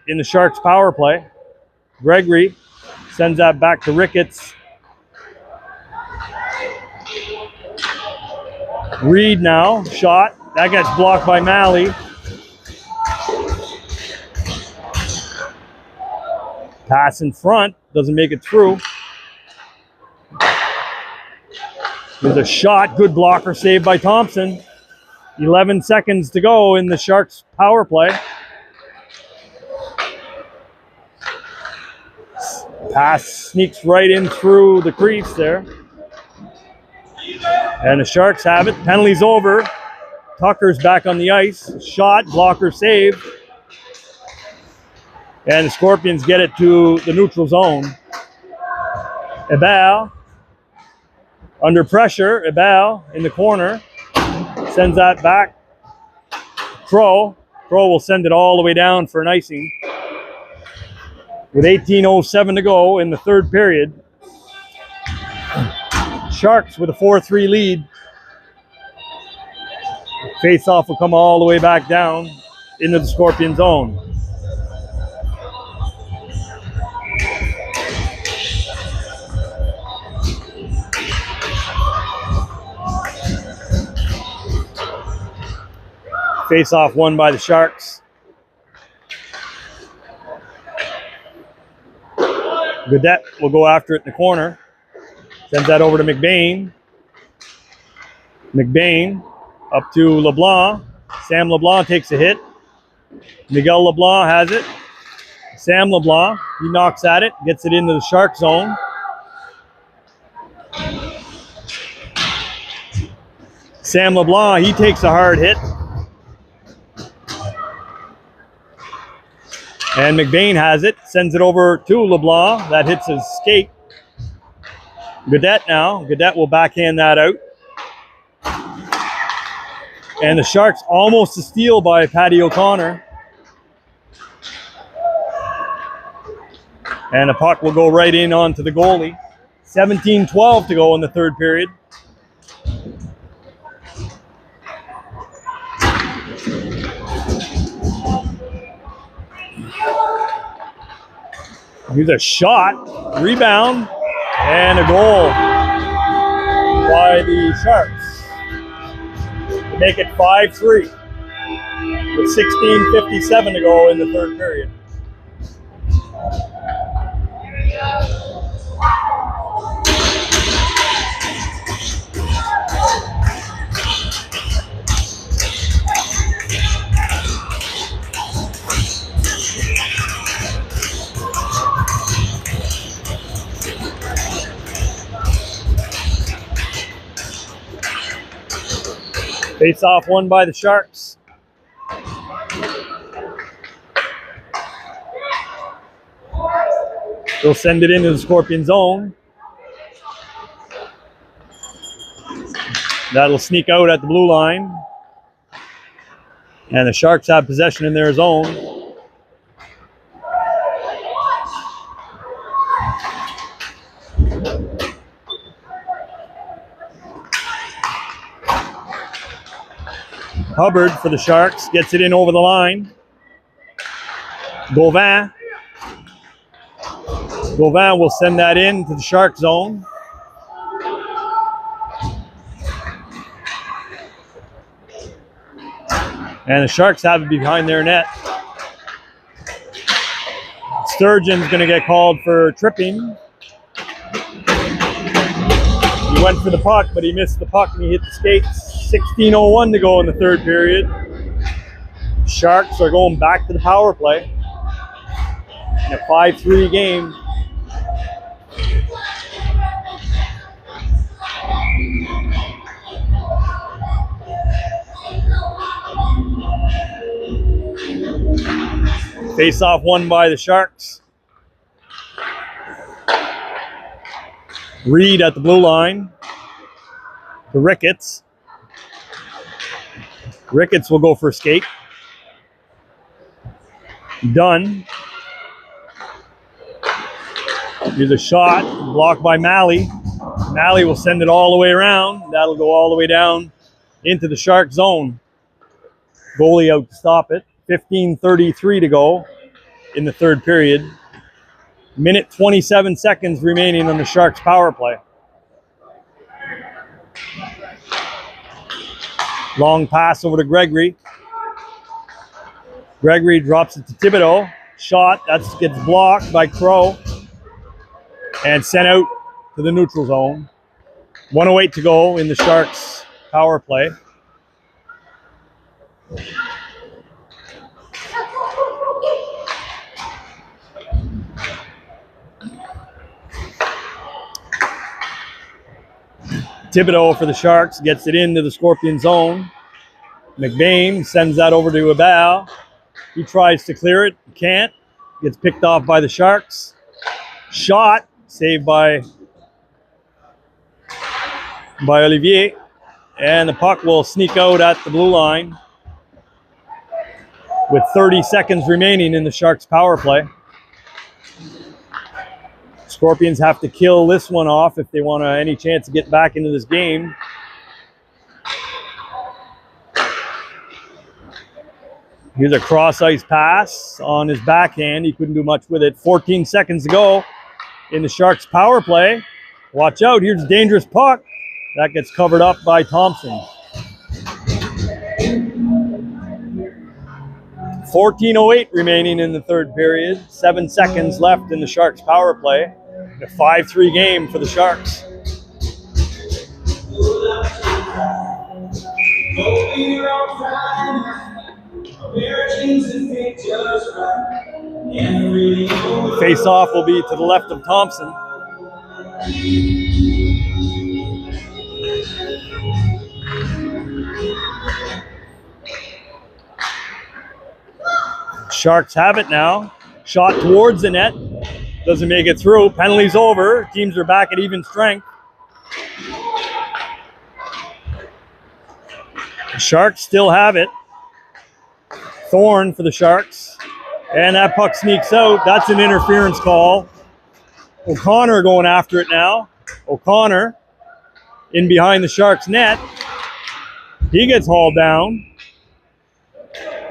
in the Sharks power play. Gregory sends that back to Ricketts. Reed now, shot. That gets blocked by Malley. Pass in front, doesn't make it through. There's a shot, good blocker saved by Thompson. 11 seconds to go in the Sharks power play. Pass sneaks right in through the crease there. And the Sharks have it. Penalty's over. Tucker's back on the ice. Shot, blocker saved. And the Scorpions get it to the neutral zone. Ebal under pressure. Ebal in the corner. Sends that back. Crow. Crow will send it all the way down for an icing. With 18:07 to go in the third period. Sharks with a 4-3 lead. Face-off will come all the way back down into the Scorpion zone. Face-off won by the Sharks. Gaudette will go after it in the corner. Sends that over to McBain. McBain up to LeBlanc. Sam LeBlanc takes a hit. Miguel LeBlanc has it. Sam LeBlanc, he knocks at it, gets it into the Shark zone. Sam LeBlanc, he takes a hard hit. And McBain has it, sends it over to LeBlanc. That hits his skate. Gaudette now. Gaudette will backhand that out. And the Sharks almost a steal by Paddy O'Connor. And the puck will go right in onto the goalie. 17-12 to go in the third period. Here's a shot, rebound, and a goal by the Sharks to make it 5-3 with 16:57 to go in the third period. Face-off won by the Sharks. They'll send it into the Scorpion zone. That'll sneak out at the blue line. And the Sharks have possession in their zone. Hubbard for the Sharks gets it in over the line. Gauvin. Gauvin will send that in to the Shark zone. And the Sharks have it behind their net. Sturgeon's going to get called for tripping. He went for the puck, but he missed the puck and he hit the skates. 16:01 to go in the third period. Sharks are going back to the power play in a 5-3 game. Face-off won by the Sharks. Reed at the blue line to Ricketts. Ricketts will go for a skate. Dunn. Here's a shot blocked by Malley. Malley will send it all the way around. That'll go all the way down into the Shark zone. Goalie out to stop it. 15:33 to go in the third period. Minute 27 seconds remaining on the Sharks power play. Long pass over to Gregory. Gregory drops it to Thibodeau. Shot, that gets blocked by Crow. And sent out to the neutral zone. 1:08 to go in the Sharks power play. Thibodeau for the Sharks gets it into the Scorpion zone. McBain sends that over to Abel. He tries to clear it, can't. Gets picked off by the Sharks. Shot, saved by Olivier. And the puck will sneak out at the blue line with 30 seconds remaining in the Sharks power play. Scorpions have to kill this one off if they want any chance to get back into this game. Here's a cross-ice pass on his backhand. He couldn't do much with it. 14 seconds to go in the Sharks power play. Watch out, here's a dangerous puck. That gets covered up by Thompson. 14:08 remaining in the third period. 7 seconds left in the Sharks power play. A 5-3 game for the Sharks. Face-off will be to the left of Thompson. Sharks have it now. Shot towards the net. Doesn't make it through. Penalty's over. Teams are back at even strength. The Sharks still have it. Thorne for the Sharks. And that puck sneaks out. That's an interference call. O'Connor going after it now. O'Connor in behind the Sharks net. He gets hauled down.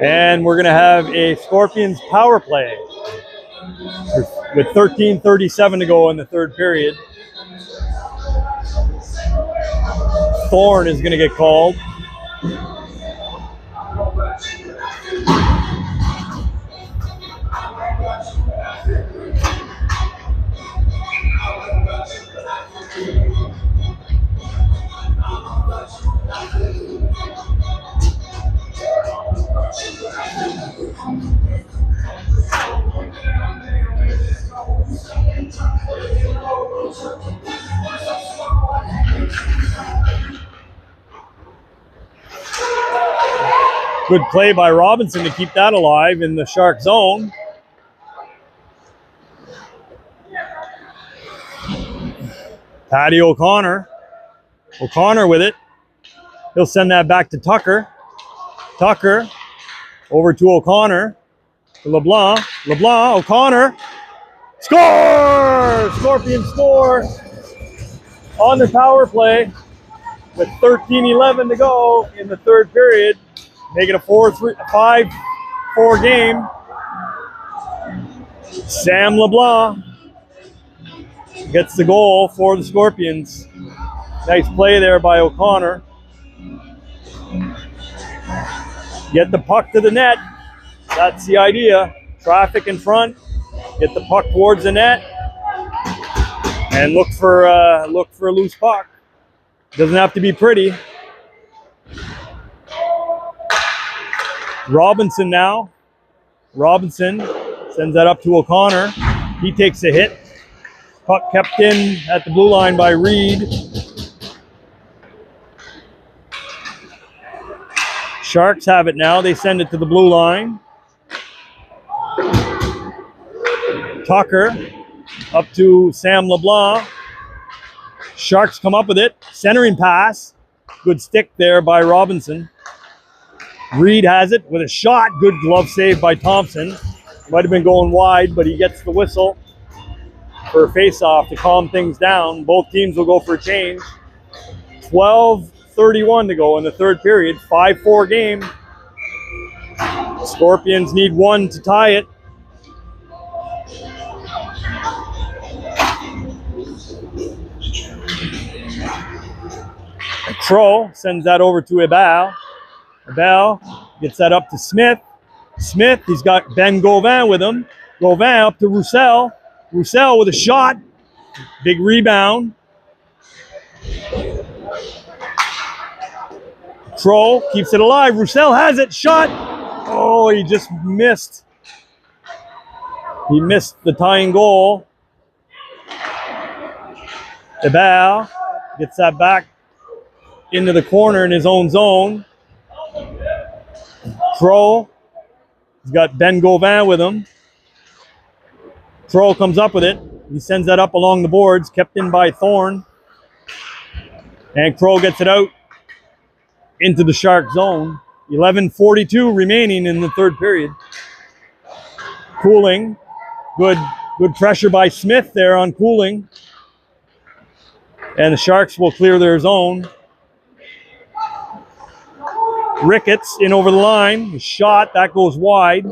And we're going to have a Scorpions power play with 13:37 to go in the third period. Thorne is going to get called. Good play by Robinson to keep that alive in the Shark zone. Paddy O'Connor. O'Connor with it. He'll send that back to Tucker. Tucker over to O'Connor. To LeBlanc. LeBlanc, O'Connor. Score! Scorpions score on the power play with 13:11 to go in the third period. Make it a 5-4 game. Sam LeBlanc gets the goal for the Scorpions. Nice play there by O'Connor. Get the puck to the net. That's the idea. Traffic in front. Get the puck towards the net. And look for a loose puck. Doesn't have to be pretty. Robinson now. Robinson sends that up to O'Connor. He takes a hit. Puck kept in at the blue line by Reed. Sharks have it now. They send it to the blue line. Tucker up to Sam LeBlanc. Sharks come up with it. Centering pass. Good stick there by Robinson. Reed has it with a shot. Good glove save by Thompson. Might have been going wide, but he gets the whistle for a face-off to calm things down. Both teams will go for a change. 12:31 to go in the third period. 5-4 game. Scorpions need one to tie it. Crow sends that over to Ebal. Ebal gets that up to Smith. Smith, he's got Ben Gauvin with him. Gauvin up to Roussel. Roussel with a shot. Big rebound. Crow keeps it alive. Roussel has it. Shot. Oh, he just missed. He missed the tying goal. Ebal gets that back into the corner in his own zone. Crow, he's got Ben Gauvin with him. Crow comes up with it. He sends that up along the boards, kept in by Thorne. And Crow gets it out into the Shark zone. 11:42 remaining in the third period. Cooling. Good pressure by Smith there on Cooling. And the Sharks will clear their zone. Ricketts in over the line. Shot, that goes wide.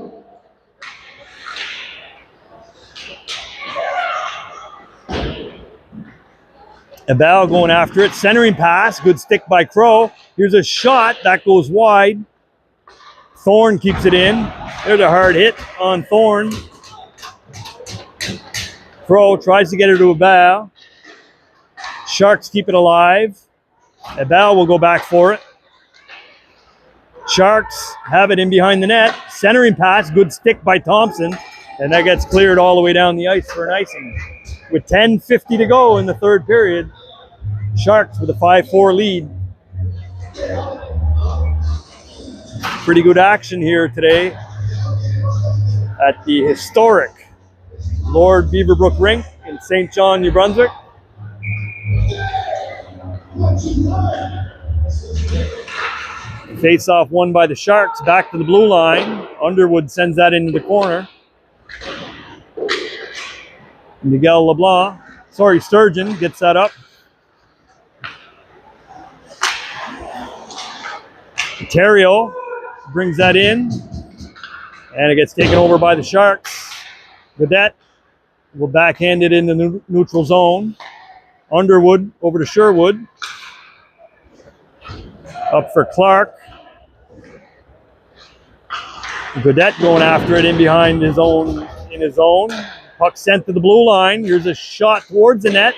Ebal going after it. Centering pass. Good stick by Crow. Here's a shot. That goes wide. Thorne keeps it in. There's a hard hit on Thorne. Crow tries to get it to Ebal. Sharks keep it alive. Ebal will go back for it. Sharks have it in behind the net. Centering pass. Good stick by Thompson. And that gets cleared all the way down the ice for an icing. With 10:50 to go in the third period, Sharks with a 5-4 lead. Pretty good action here today at the historic Lord Beaverbrook Rink in St. John, New Brunswick. Face-off won by the Sharks. Back to the blue line. Underwood sends that into the corner. Miguel LeBlanc, Sturgeon gets that up. Ontario brings that in. And it gets taken over by the Sharks. Vedette will backhand it in the neutral zone. Underwood over to Sherwood. Up for Clark. Vedette going after it in behind his own, in his own. Puck sent to the blue line. Here's a shot towards the net.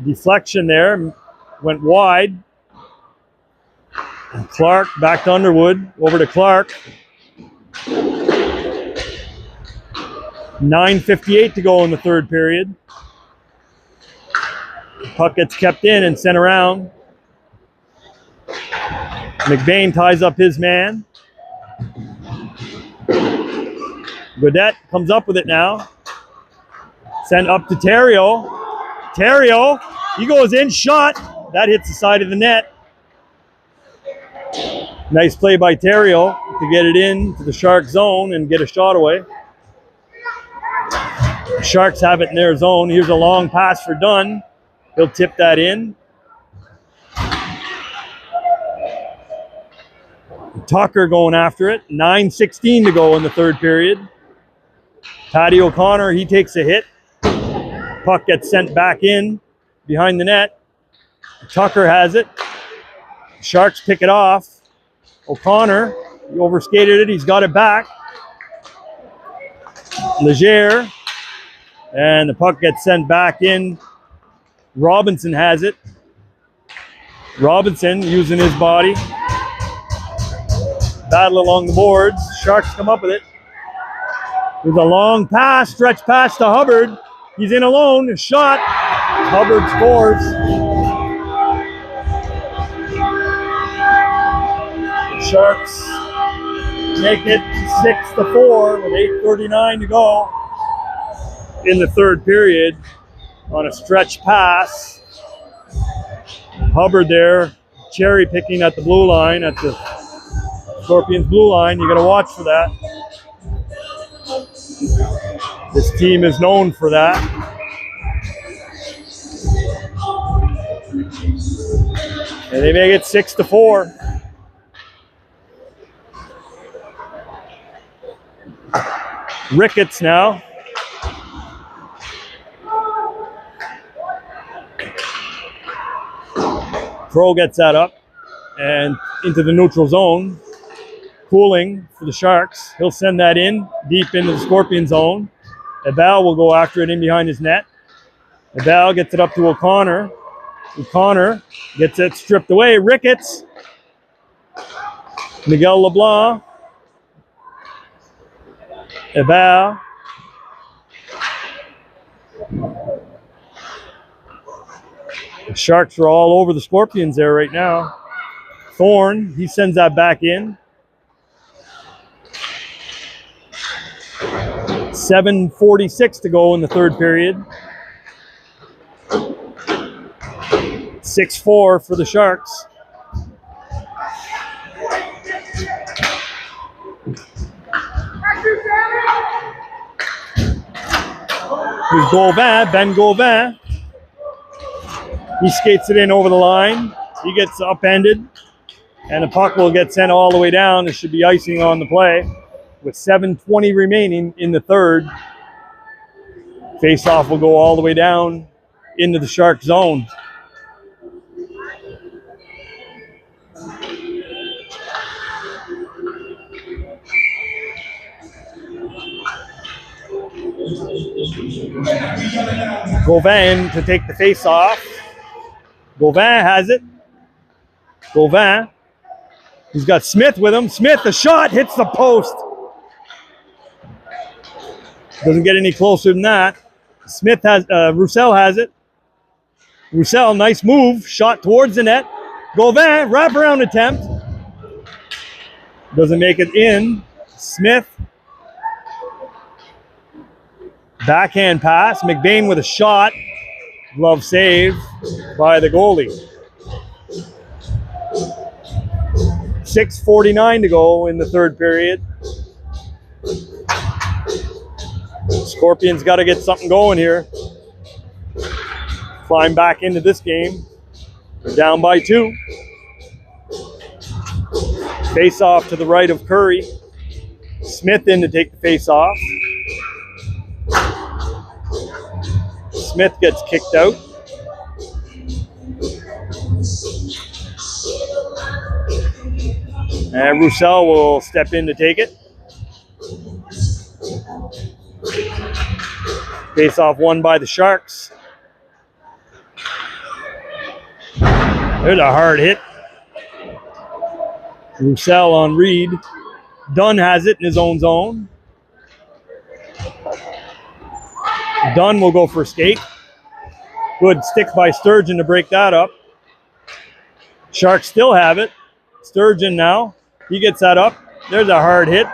Deflection there. Went wide. And Clark back to Underwood. Over to Clark. 9:58 to go in the third period. Puck gets kept in and sent around. McBain ties up his man. Vedette comes up with it now. Sent up to Theriault. Theriault, he goes in, shot. That hits the side of the net. Nice play by Theriault to get it in to the Shark zone and get a shot away. Sharks have it in their zone. Here's a long pass for Dunn. He'll tip that in. Tucker going after it. 9:16 to go in the third period. Paddy O'Connor, he takes a hit. Puck gets sent back in behind the net. Tucker has it. Sharks pick it off. O'Connor, he overskated it. He's got it back. Leger. And the puck gets sent back in. Robinson has it. Robinson using his body. Battle along the boards. Sharks come up with it. There's a long pass, stretch pass to Hubbard. He's in alone. Shot. Hubbard scores. The Sharks make it 6-4 with 8:39 to go in the third period on a stretch pass. Hubbard there, cherry picking at the blue line, at the Scorpions blue line. You got to watch for that. This team is known for that. And they make it 6-4. Ricketts now. Crow gets that up and into the neutral zone. Cooling for the Sharks. He'll send that in deep into the Scorpion zone. Ebal will go after it in behind his net. Ebal gets it up to O'Connor. O'Connor gets it stripped away. Ricketts. Miguel LeBlanc. Ebal. The Sharks are all over the Scorpions there right now. Thorne, he sends that back in. 7:46 to go in the third period. 6-4 for the Sharks. Here's Gauvin, Ben Gauvin. He skates it in over the line. He gets upended, and the puck will get sent all the way down. There should be icing on the play. With 7:20 remaining in the third, face-off will go all the way down into the Shark zone. Gauvin to take the face-off. Gauvin has it. Gauvin. He's got Smith with him. Smith, the shot hits the post. Doesn't get any closer than that. Smith has, Roussel has it. Roussel, nice move. Shot towards the net. Gauvin, wraparound attempt. Doesn't make it in. Smith. Backhand pass. McBain with a shot. Glove save by the goalie. 6:49 to go in the third period. Scorpions got to get something going here. Climb back into this game. They're down by 2. Face off to the right of Curry. Smith in to take the face off. Smith gets kicked out. And Roussel will step in to take it. Face off won by the Sharks. There's a hard hit. Roussel on Reed. Dunn has it in his own zone. Dunn will go for a skate. Good stick by Sturgeon to break that up. Sharks still have it. Sturgeon now. He gets that up. There's a hard hit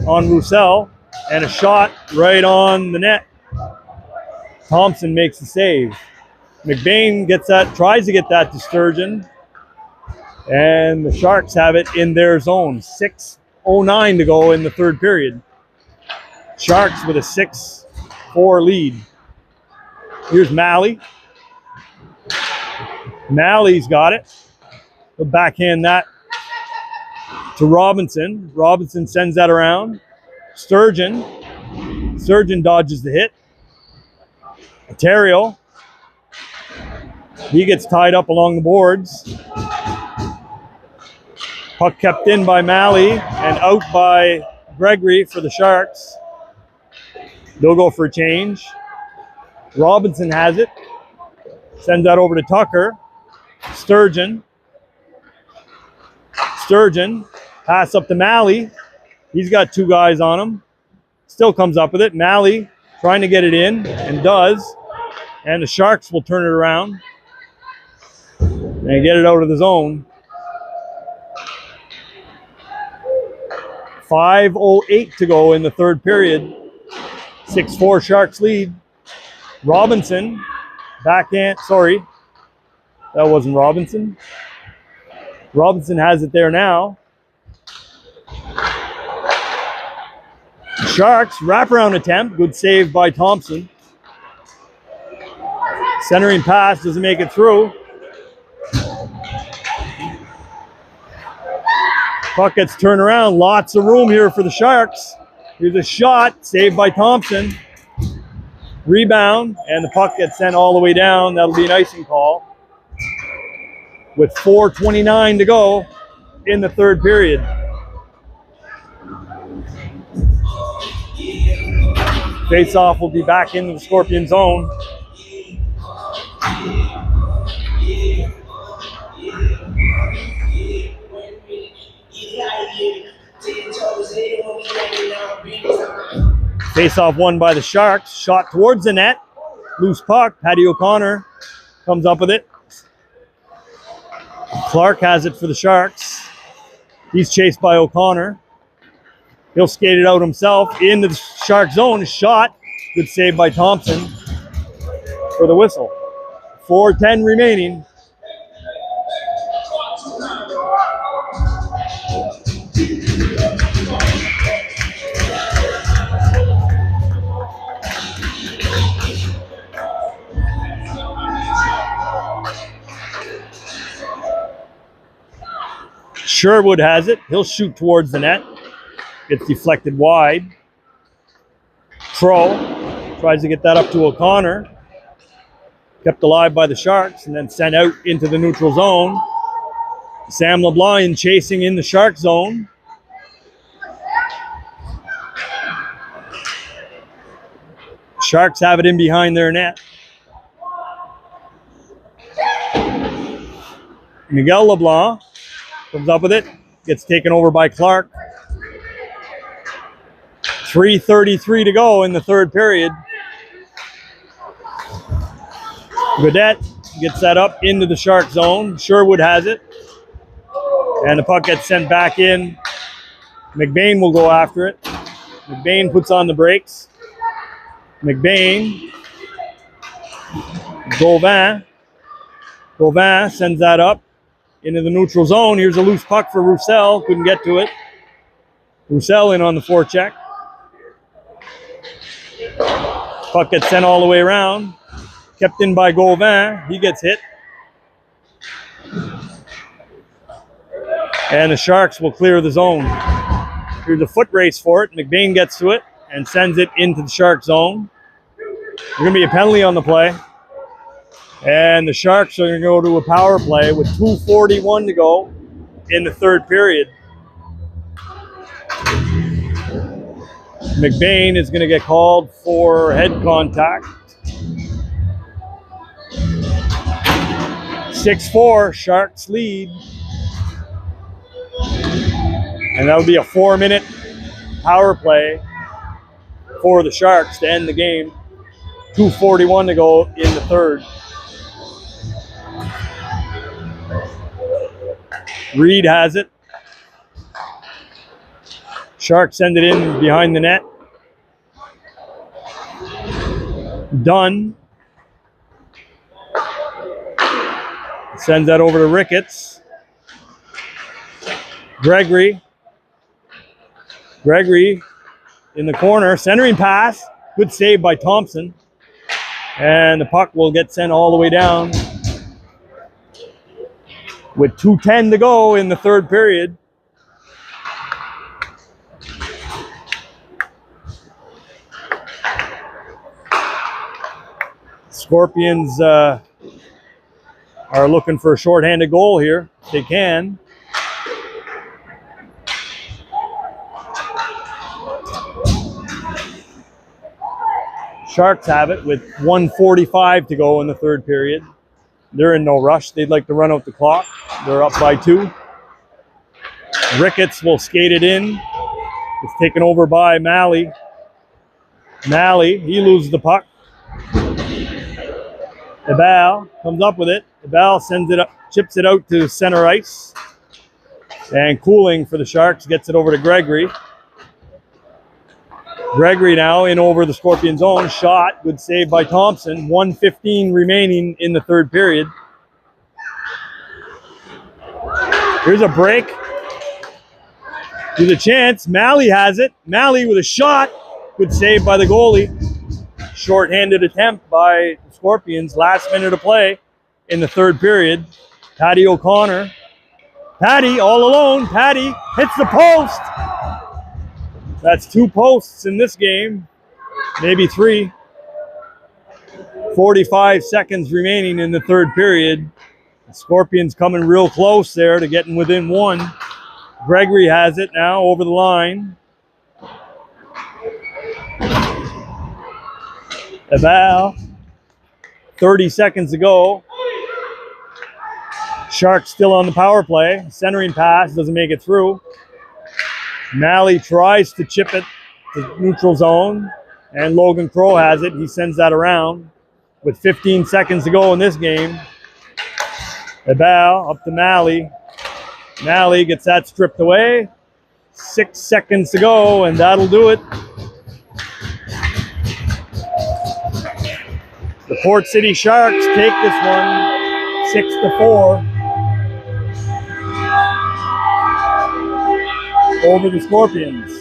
on Roussel and a shot right on the net. Thompson makes the save. McBain gets that, tries to get that to Sturgeon. And the Sharks have it in their zone. 6:09 to go in the third period. Sharks with a 6-4 lead. Here's Malley. Malley's got it. He'll backhand that to Robinson. Robinson sends that around. Sturgeon Sturgeon dodges the hit. Ontario, he gets tied up along the boards. Puck kept in by Malley and out by Gregory for the Sharks. They'll go for a change. Robinson has it. Sends that over to Tucker. Sturgeon. Pass up to Malley. He's got two guys on him. Still comes up with it. Malley trying to get it in and does. And the Sharks will turn it around and get it out of the zone. 5:08 to go in the third period. 6-4 Sharks lead. Robinson, backhand, sorry. That wasn't Robinson. Robinson has it there now. Sharks, wraparound attempt. Good save by Thompson. Centering pass, doesn't make it through. Puck gets turned around. Lots of room here for the Sharks. Here's a shot, saved by Thompson. Rebound, and the puck gets sent all the way down. That'll be an icing call. With 4:29 to go in the third period. Face-off will be back into the Scorpion zone. Face-off won by the Sharks. Shot towards the net. Loose puck. Paddy O'Connor comes up with it. Clark has it for the Sharks. He's chased by O'Connor. He'll skate it out himself into the Shark zone. Shot. Good save by Thompson for the whistle. 4:10 remaining. Sherwood has it. He'll shoot towards the net. Gets deflected wide. Crow tries to get that up to O'Connor. Kept alive by the Sharks and then sent out into the neutral zone. Sam LeBlanc chasing in the Shark zone. Sharks have it in behind their net. Miguel LeBlanc comes up with it. Gets taken over by Clark. 3:33 to go in the third period. Gaudette gets that up into the Shark zone. Sherwood has it. And the puck gets sent back in. McBain will go after it. McBain puts on the brakes. McBain. Gauvin. Gauvin sends that up into the neutral zone. Here's a loose puck for Roussel. Couldn't get to it. Roussel in on the forecheck. Puck gets sent all the way around. Kept in by Gauvin. He gets hit. And the Sharks will clear the zone. Here's a foot race for it. McBain gets to it and sends it into the Shark zone. There's going to be a penalty on the play. And the Sharks are going to go to a power play with 2:41 to go in the third period. McBain is going to get called for head contact. 6-4, Sharks lead. And that would be a 4-minute power play for the Sharks to end the game. 2:41 to go in the third. Reed has it. Sharks send it in behind the net. Dunn sends that over to Ricketts. Gregory in the corner. Centering pass. Good save by Thompson. And the puck will get sent all the way down. With 2:10 to go in the third period. Scorpions are looking for a shorthanded goal here. They can. Sharks have it with 1:45 to go in the third period. They're in no rush. They'd like to run out the clock. They're up by 2. Ricketts will skate it in. It's taken over by Malley. Malley, he loses the puck. Ebal comes up with it. Ebal sends it up, chips it out to center ice. And Cooling for the Sharks gets it over to Gregory. Gregory now in over the Scorpion zone. Shot, good save by Thompson. 1:15 remaining in the third period. Here's a break. There's a chance. Malley has it. Malley with a shot. Good save by the goalie. Short-handed attempt by the Scorpions. Last minute of play in the third period. Paddy O'Connor. Paddy all alone. Paddy hits the post. That's 2 posts in this game. Maybe 3. 45 seconds remaining in the third period. The Scorpions coming real close there to getting within 1. Gregory has it now over the line. Ebal. 30 seconds to go. Sharks still on the power play. Centering pass doesn't make it through. Malley tries to chip it to neutral zone, and Logan Crow has it. He sends that around with 15 seconds to go in this game. Ebal up to Malley. Malley gets that stripped away. 6 seconds to go, and that'll do it. The Port City Sharks take this one 6-4 over the Scorpions.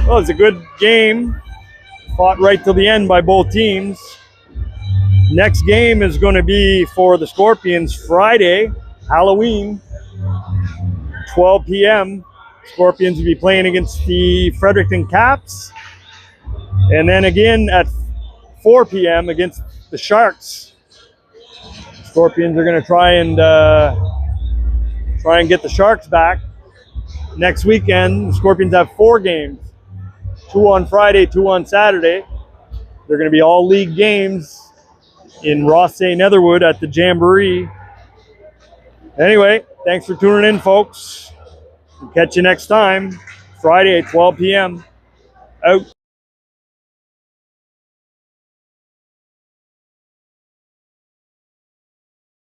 Well, it's a good game. Fought right till the end by both teams. Next game is going to be for the Scorpions Friday, Halloween, 12 p.m. Scorpions will be playing against the Fredericton Caps. And then again at 4 p.m. against the Sharks. Scorpions are going to try and get the Sharks back. Next weekend, the Scorpions have 4 games. 2 on Friday, 2 on Saturday. They're going to be all league games in Rothesay Netherwood at the Jamboree. Anyway, thanks for tuning in, folks. We'll catch you next time, Friday at 12 p.m. Out.